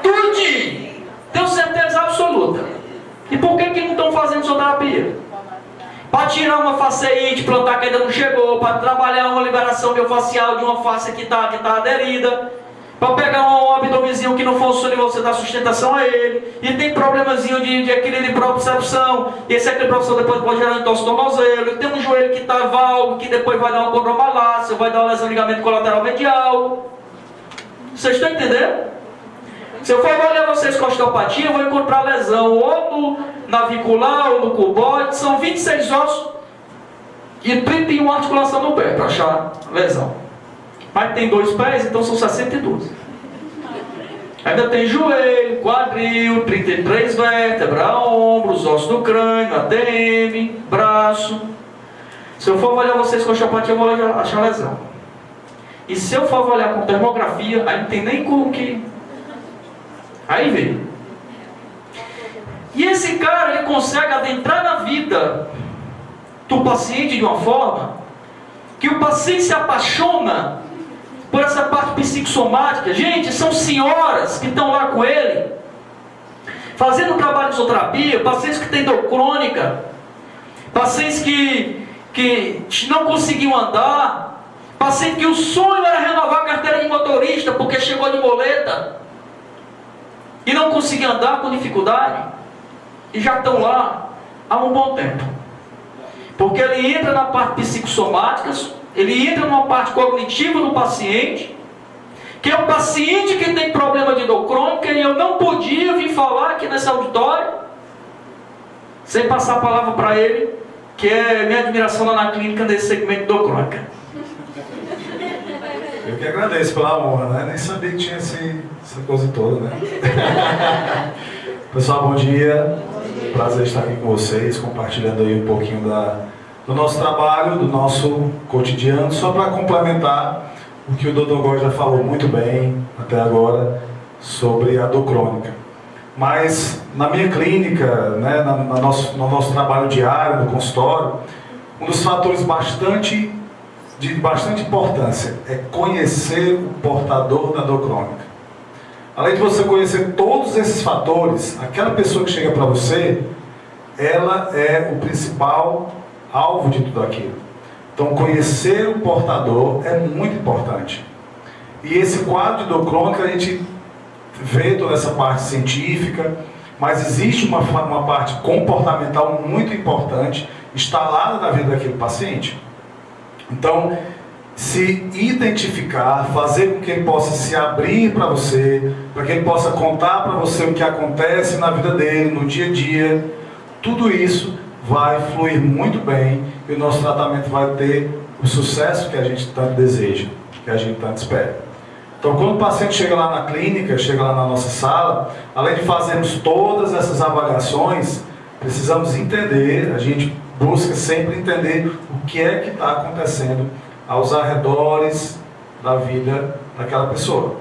Tudinho! Tenho certeza absoluta. E por que não estão fazendo fisioterapia? Para tirar uma faceite, plantar que ainda não chegou, para trabalhar uma liberação miofascial de uma face que está aderida, para pegar um abdômenzinho que não funciona e você dá sustentação a ele, e tem problemazinho de equilíbrio de propriocepção, e esse equilíbrio de propriocepção depois pode gerar entorse do tornozelo, e tem um joelho que está valgo, que depois vai dar uma condromalácia, vai dar uma lesão de ligamento colateral medial. Vocês estão entendendo? Se eu for avaliar vocês com osteopatia, eu vou encontrar lesão ou no navicular ou no cuboide. São 26 ossos e 31 articulação no pé para achar lesão. Mas tem 2 pés, então são 62. Ainda tem joelho, quadril, 33 vértebras, ombros, ossos do crânio, ATM, braço. Se eu for avaliar vocês com osteopatia, eu vou achar lesão. E se eu for avaliar com termografia, aí não tem nem como que... Aí vem. E esse cara, ele consegue adentrar na vida do paciente de uma forma que o paciente se apaixona por essa parte psicossomática. Gente, são senhoras que estão lá com ele, fazendo trabalho de fisioterapia, pacientes que têm dor crônica, pacientes que não conseguiam andar, paciente que o sonho era renovar a carteira de motorista porque chegou de muleta e não conseguia andar com dificuldade, e já estão lá há um bom tempo. Porque ele entra na parte psicossomática, ele entra numa parte cognitiva do paciente, que é o paciente que tem problema de dor crônica, e eu não podia vir falar aqui nesse auditório sem passar a palavra para ele, que é minha admiração lá na clínica nesse segmento de dor crônica. Eu que agradeço pela honra, né? Nem sabia que tinha essa coisa toda, né? Pessoal, bom dia. Prazer estar aqui com vocês, compartilhando aí um pouquinho do nosso trabalho, do nosso cotidiano, só para complementar o que o Dr. Góes já falou muito bem até agora sobre a dor crônica. Mas na minha clínica, né, no nosso trabalho diário, no consultório, um dos fatores de bastante importância é conhecer o portador da dor crônica. Além de você conhecer todos esses fatores, aquela pessoa que chega para você, ela é o principal alvo de tudo aquilo. Então, conhecer o portador é muito importante. E esse quadro de dor crônica, a gente vê toda essa parte científica, mas existe uma parte comportamental muito importante instalada na vida daquele paciente. Então, se identificar, fazer com que ele possa se abrir para você, para que ele possa contar para você o que acontece na vida dele, no dia a dia, tudo isso vai fluir muito bem e o nosso tratamento vai ter o sucesso que a gente tanto deseja, que a gente tanto espera. Então, quando o paciente chega lá na clínica, chega lá na nossa sala, além de fazermos todas essas avaliações, precisamos entender, a gente busca sempre entender o que é que está acontecendo aos arredores da vida daquela pessoa,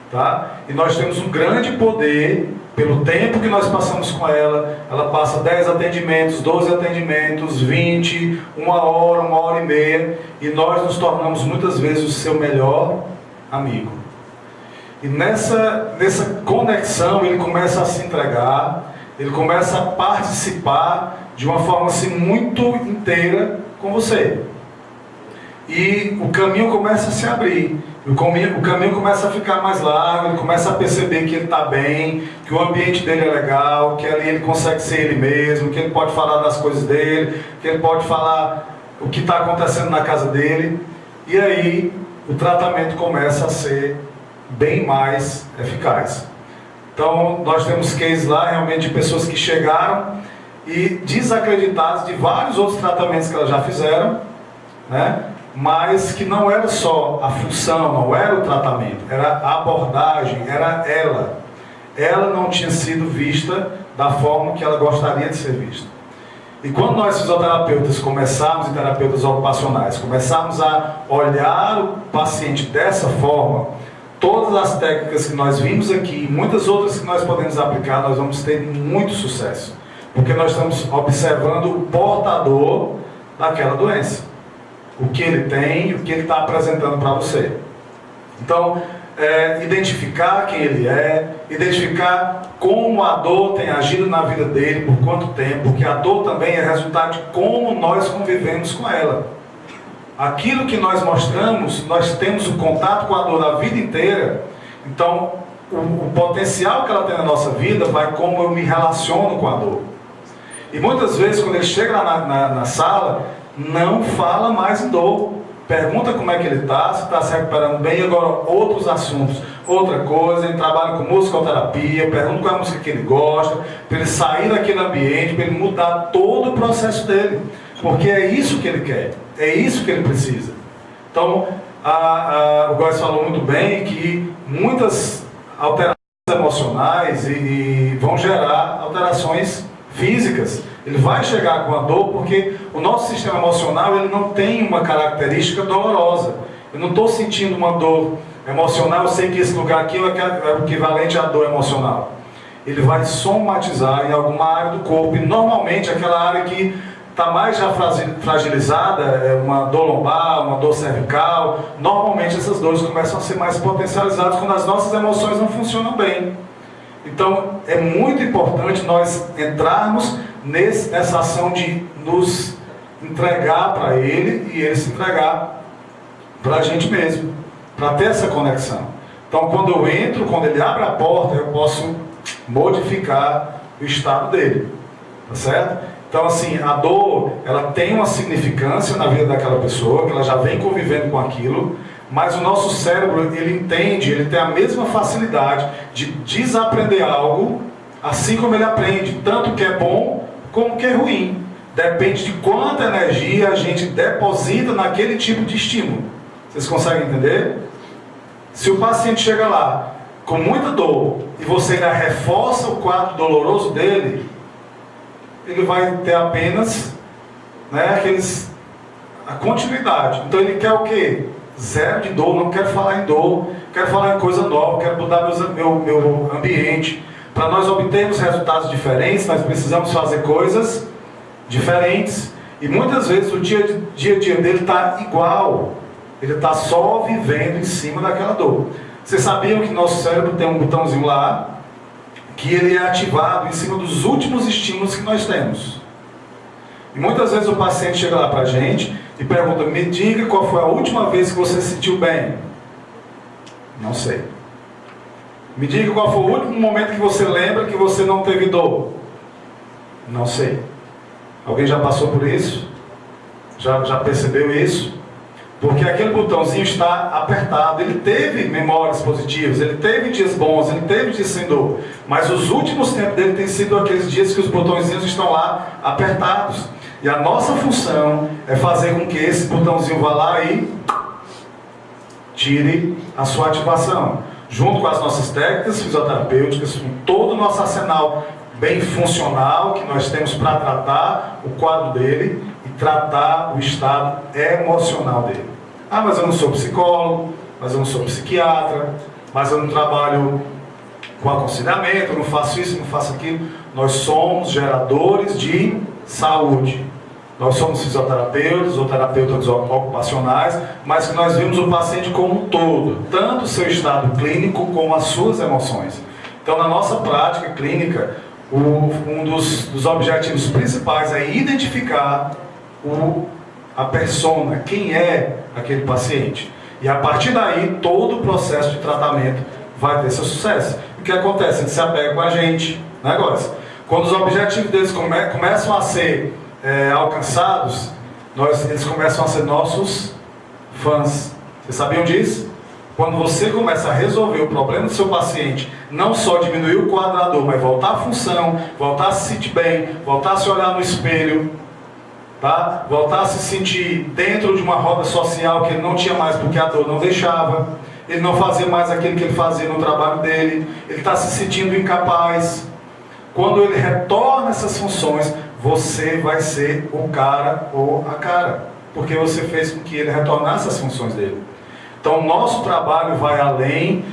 tá? E nós temos um grande poder, pelo tempo que nós passamos com ela. Ela passa 10 atendimentos, 12 atendimentos, 20, 1 hora, 1 hora e meia, e nós nos tornamos muitas vezes o seu melhor amigo. E nessa conexão ele começa a se entregar, ele começa a participar de uma forma assim muito inteira com você. E o caminho começa a se abrir, o caminho começa a ficar mais largo, ele começa a perceber que ele está bem, que o ambiente dele é legal, que ali ele consegue ser ele mesmo, que ele pode falar das coisas dele, que ele pode falar o que está acontecendo na casa dele. E aí o tratamento começa a ser bem mais eficaz. Então nós temos cases lá realmente de pessoas que chegaram e desacreditadas de vários outros tratamentos que elas já fizeram, né? Mas que não era só a função, não era o tratamento, era a abordagem, era ela. Ela não tinha sido vista da forma que ela gostaria de ser vista. E quando nós fisioterapeutas começarmos, e terapeutas ocupacionais, começarmos a olhar o paciente dessa forma, todas as técnicas que nós vimos aqui, muitas outras que nós podemos aplicar, nós vamos ter muito sucesso. Porque nós estamos observando o portador daquela doença. O que ele tem, o que ele está apresentando para você. Então, identificar quem ele é, identificar como a dor tem agido na vida dele, por quanto tempo, porque a dor também é resultado de como nós convivemos com ela. Aquilo que nós mostramos, nós temos o contato com a dor a vida inteira, então o potencial que ela tem na nossa vida vai como eu me relaciono com a dor. E muitas vezes, quando ele chega lá na sala, não fala mais em dor. Pergunta como é que ele está, se está se recuperando bem, e agora outros assuntos. Outra coisa, ele trabalha com musicoterapia, pergunta qual é a música que ele gosta, para ele sair daquele ambiente, para ele mudar todo o processo dele. Porque é isso que ele quer, é isso que ele precisa. Então, o Góes falou muito bem que muitas alterações emocionais e vão gerar alterações físicas. Ele vai chegar com a dor porque o nosso sistema emocional ele não tem uma característica dolorosa. Eu não estou sentindo uma dor emocional, eu sei que esse lugar aqui é o equivalente à dor emocional. Ele vai somatizar em alguma área do corpo, e normalmente aquela área que está mais já fragilizada, é uma dor lombar, uma dor cervical, normalmente essas dores começam a ser mais potencializadas quando as nossas emoções não funcionam bem. Então é muito importante nós entrarmos nessa ação de nos entregar para Ele e Ele se entregar para a gente mesmo, para ter essa conexão. Então quando eu entro, quando Ele abre a porta, eu posso modificar o estado dele, tá certo? Então assim, a dor, ela tem uma significância na vida daquela pessoa, que ela já vem convivendo com aquilo, mas o nosso cérebro, ele entende, ele tem a mesma facilidade de desaprender algo, assim como ele aprende, tanto que é bom como que é ruim. Depende de quanta energia a gente deposita naquele tipo de estímulo. Vocês conseguem entender? Se o paciente chega lá com muita dor e você ainda reforça o quadro doloroso dele, ele vai ter apenas a continuidade. Então ele quer o quê? Zero de dor, não quero falar em dor, quero falar em coisa nova, quero mudar meu ambiente. Para nós obtermos resultados diferentes, nós precisamos fazer coisas diferentes. E muitas vezes o dia a dia dele está igual. Ele está só vivendo em cima daquela dor. Vocês sabiam que nosso cérebro tem um botãozinho lá, que ele é ativado em cima dos últimos estímulos que nós temos. E muitas vezes o paciente chega lá para a gente e pergunta, me diga qual foi a última vez que você se sentiu bem. Não sei. Me diga qual foi o último momento que você lembra que você não teve dor. Não sei. Alguém já passou por isso? Já percebeu isso? Porque aquele botãozinho está apertado. Ele teve memórias positivas, ele teve dias bons, ele teve dias sem dor. Mas os últimos tempos dele têm sido aqueles dias que os botõezinhos estão lá apertados. E a nossa função é fazer com que esse botãozinho vá lá e tire a sua ativação. Junto com as nossas técnicas fisioterapêuticas, com todo o nosso arsenal bem funcional que nós temos para tratar o quadro dele e tratar o estado emocional dele. Ah, mas eu não sou psicólogo, mas eu não sou psiquiatra, mas eu não trabalho com aconselhamento, eu não faço isso, não faço aquilo. Nós somos geradores de saúde. Nós somos fisioterapeutas ou terapeutas ocupacionais, mas que nós vemos o paciente como um todo, tanto o seu estado clínico como as suas emoções. Então, na nossa prática clínica, um dos objetivos principais é identificar a persona, quem é aquele paciente. E a partir daí, todo o processo de tratamento vai ter seu sucesso. O que acontece? Eles se apegam com a gente. Negócio. Quando os objetivos deles começam a ser alcançados, eles começam a ser nossos fãs. Vocês sabiam disso? Quando você começa a resolver o problema do seu paciente, não só diminuir o quadro da dor, mas voltar à função, voltar a se sentir bem, voltar a se olhar no espelho, tá? Voltar a se sentir dentro de uma roda social que ele não tinha mais porque a dor não deixava, ele não fazia mais aquilo que ele fazia no trabalho dele, ele está se sentindo incapaz. Quando ele retorna essas funções, você vai ser o cara ou a cara, porque você fez com que ele retornasse as funções dele. Então, o nosso trabalho vai além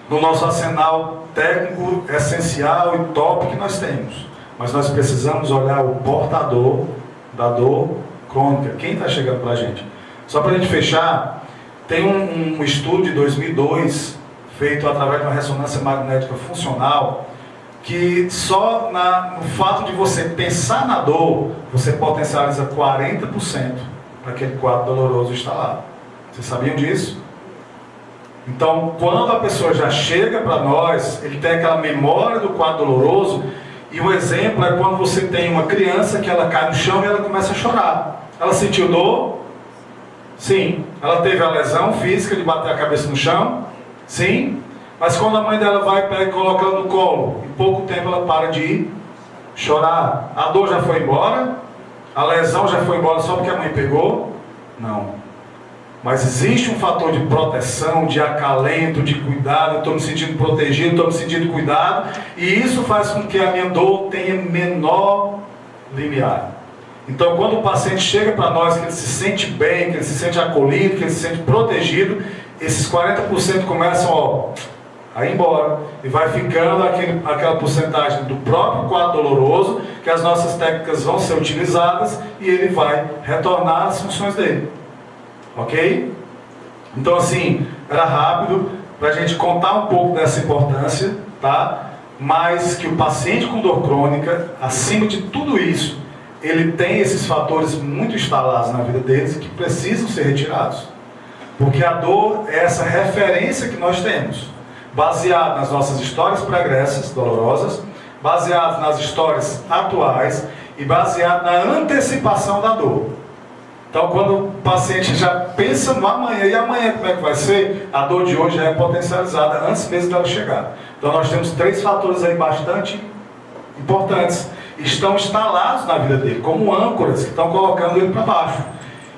do nosso arsenal técnico essencial e top que nós temos. Mas nós precisamos olhar o portador da dor crônica. Quem está chegando para a gente? Só para a gente fechar, tem um estudo de 2002, feito através de uma ressonância magnética funcional, que só no fato de você pensar na dor, você potencializa 40% para aquele quadro doloroso instalado. Vocês sabiam disso? Então, quando a pessoa já chega para nós, ele tem aquela memória do quadro doloroso, e o exemplo é quando você tem uma criança que ela cai no chão e ela começa a chorar. Ela sentiu dor? Sim. Ela teve a lesão física de bater a cabeça no chão? Sim. Mas quando a mãe dela vai, pega e coloca ela no colo, em pouco tempo ela para de chorar. A dor já foi embora? A lesão já foi embora só porque a mãe pegou? Não. Mas existe um fator de proteção, de acalento, de cuidado. Eu estou me sentindo protegido, estou me sentindo cuidado. E isso faz com que a minha dor tenha menor limiar. Então, quando o paciente chega para nós, que ele se sente bem, que ele se sente acolhido, que ele se sente protegido, esses 40% começam a ir embora. E vai ficando aquela porcentagem do próprio quadro doloroso, que as nossas técnicas vão ser utilizadas e ele vai retornar às funções dele. Ok? Então, assim, era rápido para a gente contar um pouco dessa importância, tá? Mas que o paciente com dor crônica, acima de tudo isso, ele tem esses fatores muito instalados na vida deles que precisam ser retirados. Porque a dor é essa referência que nós temos, baseado nas nossas histórias pregressas, dolorosas, baseado nas histórias atuais e baseado na antecipação da dor. Então, quando o paciente já pensa no amanhã, e amanhã como é que vai ser? A dor de hoje já é potencializada antes mesmo dela chegar. Então, nós temos 3 fatores aí bastante importantes. Estão instalados na vida dele, como âncoras que estão colocando ele para baixo.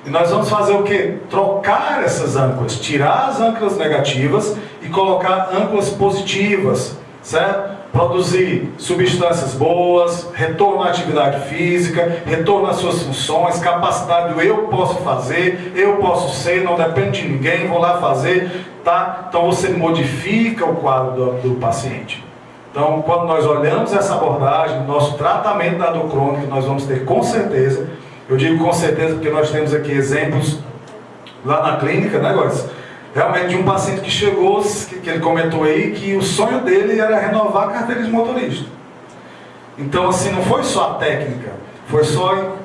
E nós vamos fazer o quê? Trocar essas âncoras, tirar as âncoras negativas e colocar âncoras positivas, certo? Produzir substâncias boas, retorno à atividade física, retorno às suas funções, capacidade do eu posso fazer, eu posso ser, não depende de ninguém, vou lá fazer, tá? Então você modifica o quadro do paciente. Então, quando nós olhamos essa abordagem, nosso tratamento da dor crônica, nós vamos ter com certeza, eu digo com certeza porque nós temos aqui exemplos lá na clínica, né, Góis? Realmente de um paciente que chegou, que ele comentou aí, que o sonho dele era renovar a carteira de motorista. Então, assim, não foi só a técnica, foi só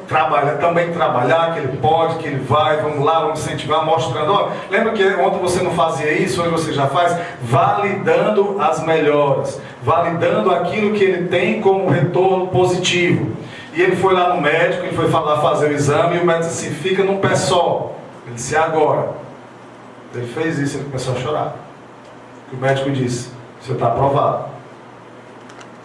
também trabalhar, que ele pode, que ele vai, vamos lá, vamos incentivar, mostrando, ó, lembra que ontem você não fazia isso, hoje você já faz, validando as melhoras, validando aquilo que ele tem como retorno positivo. E ele foi lá no médico, ele foi lá fazer o exame, e o médico disse assim, fica num pé só. Ele disse, agora. Ele fez isso, ele começou a chorar. O médico disse, você está aprovado.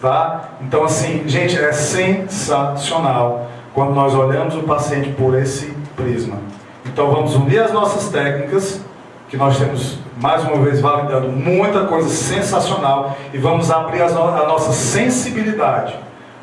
Tá? Então, assim, gente, é sensacional quando nós olhamos o paciente por esse prisma. Então, vamos unir as nossas técnicas, que nós temos, mais uma vez, validando muita coisa sensacional, e vamos abrir a nossa sensibilidade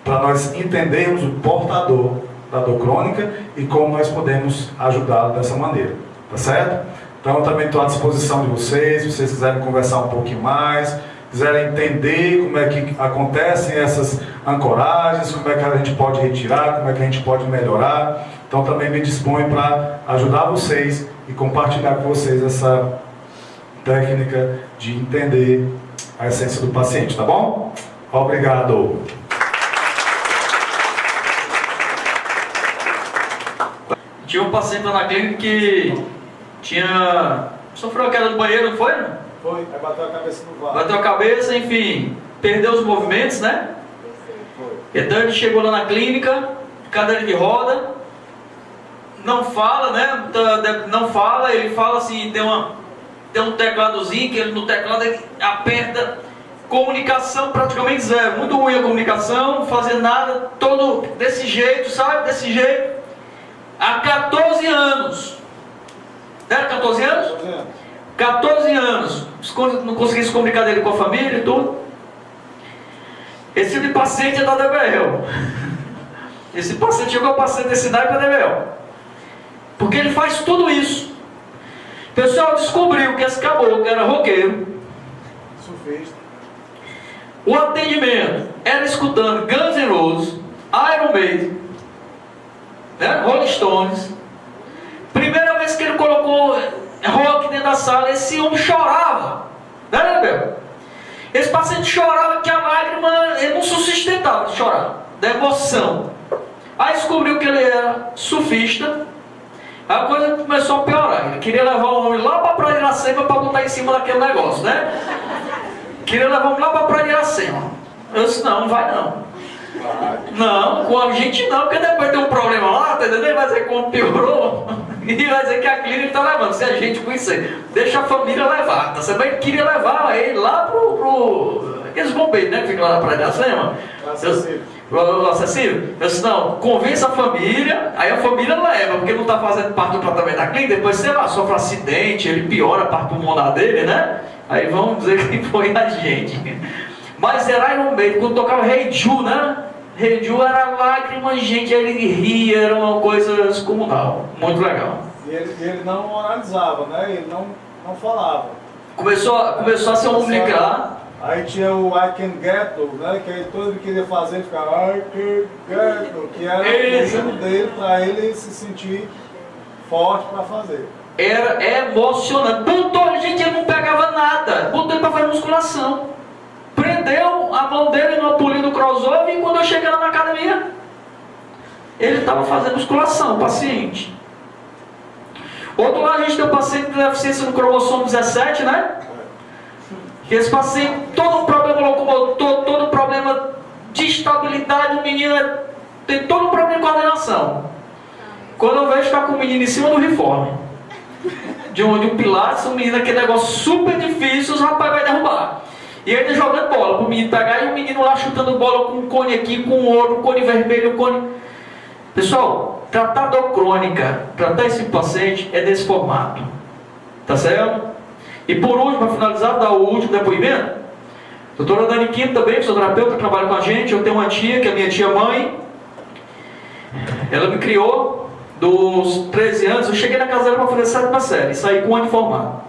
para nós entendermos o portador da dor crônica e como nós podemos ajudá-lo dessa maneira. Tá certo? Então, eu também estou à disposição de vocês, se vocês quiserem conversar um pouquinho mais, quiserem entender como é que acontecem essas ancoragens, como é que a gente pode retirar, como é que a gente pode melhorar. Então, também me disponho para ajudar vocês e compartilhar com vocês essa técnica de entender a essência do paciente, tá bom? Obrigado. Tinha um paciente lá na clínica que sofreu a queda do banheiro, não foi? Foi, aí bateu a cabeça no vaso. Bateu a cabeça, enfim, perdeu os movimentos, né? Foi. Então ele chegou lá na clínica, cadeira de roda, não fala, né? Não fala, ele fala assim, tem um tecladozinho, que ele no teclado ele aperta, comunicação praticamente zero, muito ruim a comunicação, não fazia nada, todo desse jeito, sabe? Desse jeito, há 14 anos. Era 14 anos? 14 anos. Não conseguia se comunicar dele com a família e tudo. Esse tipo de paciente é da DBL. Esse paciente chegou a paciente desse naipe para a DBL. Porque ele faz tudo isso. O pessoal descobriu que esse caboclo era roqueiro. Surfista. O atendimento era escutando Guns N' Roses, Iron Maiden, né? Rolling Stones. Primeira vez que ele colocou rock dentro da sala, esse homem chorava. Né, Bel? Esse paciente chorava que a lágrima, ele não se sustentava de chorar, da emoção. Aí descobriu que ele era surfista. Aí a coisa começou a piorar. Ele queria levar o homem lá para a Praia de Iracema para botar em cima daquele negócio, né? Queria levar o homem lá para a Praia de Iracema. Eu disse, não vai não. Não, com a gente não, porque depois tem um problema lá, tá entendendo? Vai dizer que como piorou, e vai dizer que a clínica está levando, se a gente conhecer, deixa a família levar. Tá? Você também queria levar ele lá pro aqueles bombeiros, né, que ficam lá na Praia de Iracema. o assassino? Eu disse, não, convença a família, aí a família leva, porque não está fazendo parte do tratamento da clínica, depois, sei lá, sofre um acidente, ele piora a parte pulmonar dele, né? Aí vamos dizer que foi a gente. Mas era no meio, quando tocava Hey Jude, né? Hey Jude era lágrimas, gente, ele ria, era uma coisa descomunal, muito legal. E ele não oralizava, né? Ele não falava. Começou a se comunicar. Aí tinha o I Can Get You, né? Que aí todo ele queria fazer, ele ficava I Can Get You, que era o ritmo dele para ele se sentir forte para fazer. Era emocionante. Botou, gente, ele não pegava nada. Botou ele para fazer musculação. Prendeu a mão dele no apoio do crossover e quando eu cheguei lá na academia, ele estava fazendo musculação, o paciente. Outro lado, a gente tem um paciente com deficiência no cromossomo 17, né? Que esse paciente, todo um problema locomotor, todo um problema de estabilidade, o menino tem todo um problema de coordenação. Quando eu vejo está com o menino em cima do uniforme, de um pilates, um menino, aquele negócio super difícil, os rapazes vai derrubar. E ele jogando bola para o menino pegar, e o menino lá chutando bola com um cone aqui, com um cone vermelho, um cone... Pessoal, tratar dor crônica, tratar esse paciente é desse formato. Tá certo? E por último, para finalizar, dar o último depoimento. Doutora Dani Quinto também, fisioterapeuta, trabalha com a gente. Eu tenho uma tia, que é minha tia mãe. Ela me criou dos 13 anos. Eu cheguei na casa dela para fazer a 7ª série, saí com um ano de formado.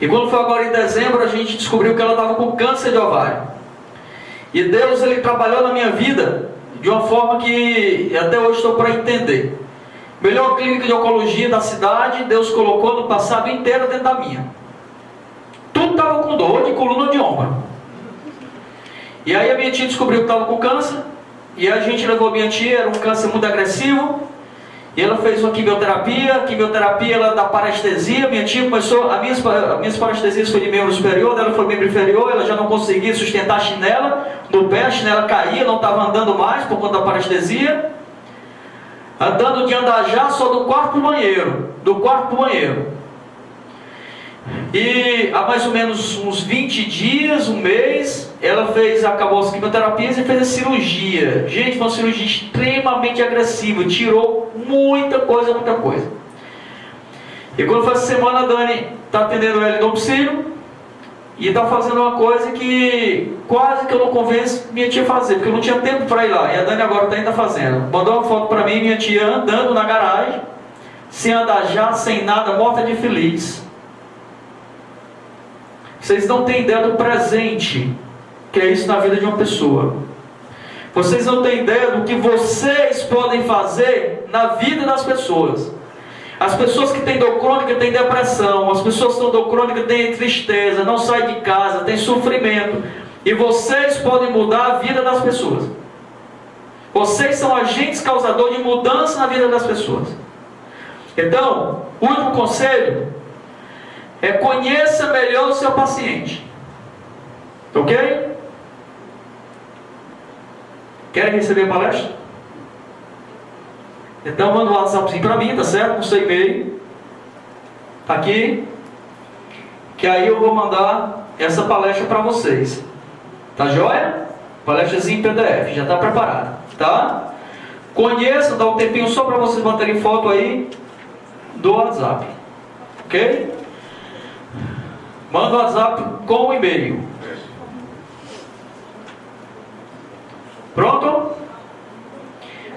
E quando foi agora em dezembro, a gente descobriu que ela estava com câncer de ovário. E Deus, ele trabalhou na minha vida de uma forma que até hoje estou para entender. Melhor clínica de oncologia da cidade, Deus colocou no passado inteiro dentro da minha. Tudo estava com dor de coluna de ombro. E aí a minha tia descobriu que estava com câncer. E a gente levou a minha tia, era um câncer muito agressivo. E ela fez uma quimioterapia. A quimioterapia ela da parestesia. Minha tia começou, as minhas parestesias foi de membro superior, dela foi membro inferior. Ela já não conseguia sustentar a chinela no pé, a chinela caía, não estava andando mais por conta da parestesia. Andando de andajá só do quarto para o banheiro. Do quarto para o banheiro. E há mais ou menos uns 20 dias, um mês, ela acabou as quimioterapias e fez a cirurgia. Gente, foi uma cirurgia extremamente agressiva. Tirou muita coisa, muita coisa. E quando foi essa semana, a Dani está atendendo ela em domicílio. E está fazendo uma coisa que quase que eu não convenço minha tia a fazer, porque eu não tinha tempo para ir lá. E a Dani agora está fazendo. Mandou uma foto para mim, minha tia andando na garagem, sem andar já, sem nada, morta de feliz. Vocês não têm ideia do presente que é isso na vida de uma pessoa. Vocês não têm ideia do que vocês podem fazer na vida das pessoas. As pessoas que têm dor crônica têm depressão. As pessoas que têm dor crônica têm tristeza, não saem de casa, têm sofrimento. E vocês podem mudar a vida das pessoas. Vocês são agentes causadores de mudança na vida das pessoas. Então, o último conselho é: conheça melhor o seu paciente. Ok? Querem receber a palestra? Então manda um WhatsAppzinho para mim, tá certo? No seu e-mail. Tá aqui. Que aí eu vou mandar essa palestra para vocês. Tá joia? Palestrazinha em PDF, já está preparada. Tá? Conheça, dá um tempinho só para vocês manterem foto aí do WhatsApp. Ok? Manda o WhatsApp com o e-mail. Pronto?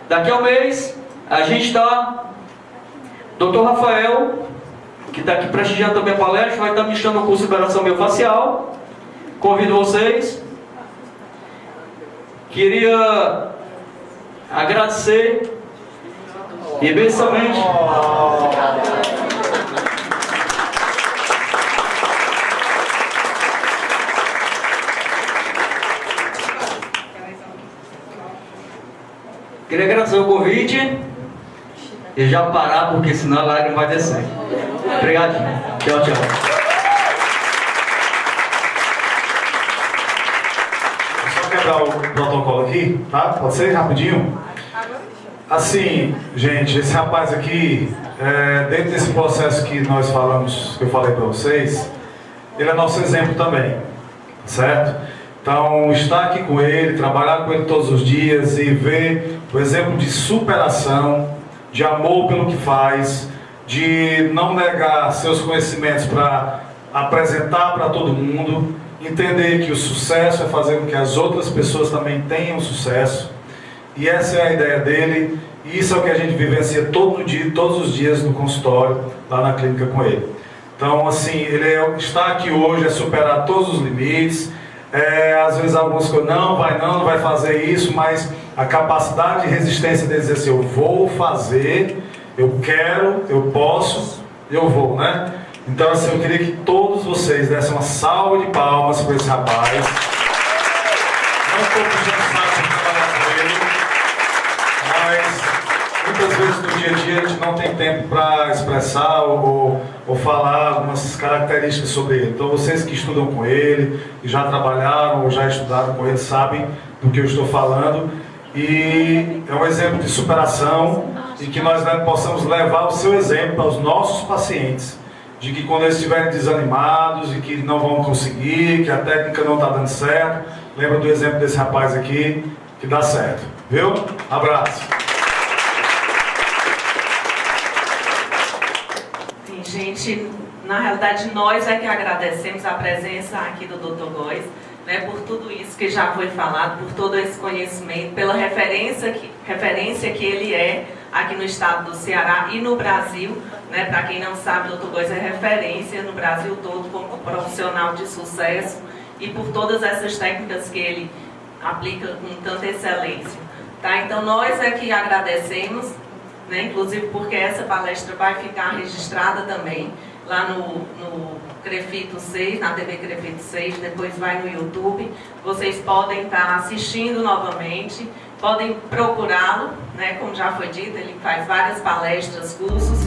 Daqui a um mês a gente está. Dr. Rafael, que está aqui prestigiando também a palestra, vai estar ministrando o curso de liberação miofascial. Convido vocês. Queria agradecer imensamente. Queria agradecer o convite e já parar, porque senão a lágrima vai descer. Obrigado. Tchau, tchau. Só quebrar o protocolo aqui, tá? Pode ser rapidinho? Assim, gente, esse rapaz aqui, dentro desse processo que nós falamos, que eu falei para vocês, ele é nosso exemplo também, certo? Então, estar aqui com ele, trabalhar com ele todos os dias e ver o exemplo de superação, de amor pelo que faz, de não negar seus conhecimentos para apresentar para todo mundo, entender que o sucesso é fazer com que as outras pessoas também tenham sucesso. E essa é a ideia dele, e isso é o que a gente vivencia todos os dias no consultório, lá na clínica com ele. Então, assim, ele está aqui hoje é superar todos os limites. Às vezes alguns coisas, não vai fazer isso, mas a capacidade de resistência dele dizer assim, eu vou fazer, eu quero, eu posso, eu vou, né? Então, assim, eu queria que todos vocês dessem uma salva de palmas para esse rapaz. Não estou puxando saco de trabalhar com ele, mas muitas vezes no dia a dia a gente não tem tempo para expressar ou falar algumas características sobre ele. Então, vocês que estudam com ele, que já trabalharam ou já estudaram com ele, sabem do que eu estou falando. E é um exemplo de superação e que nós possamos levar o seu exemplo para os nossos pacientes. De que quando eles estiverem desanimados e que não vão conseguir, que a técnica não está dando certo, lembra do exemplo desse rapaz aqui, que dá certo. Viu? Abraço. Sim, gente, na realidade nós é que agradecemos a presença aqui do Dr. Góes, né, por tudo isso que já foi falado, por todo esse conhecimento, pela referência que ele é aqui no estado do Ceará e no Brasil, né? Para quem não sabe, o Dr. Góes é referência no Brasil todo como profissional de sucesso e por todas essas técnicas que ele aplica com tanta excelência. Tá? Então nós é que agradecemos, né? Inclusive porque essa palestra vai ficar registrada também lá no Crefito 6, na TV Crefito 6, depois vai no YouTube. Vocês podem estar assistindo novamente, podem procurá-lo, né? Como já foi dito, ele faz várias palestras, cursos.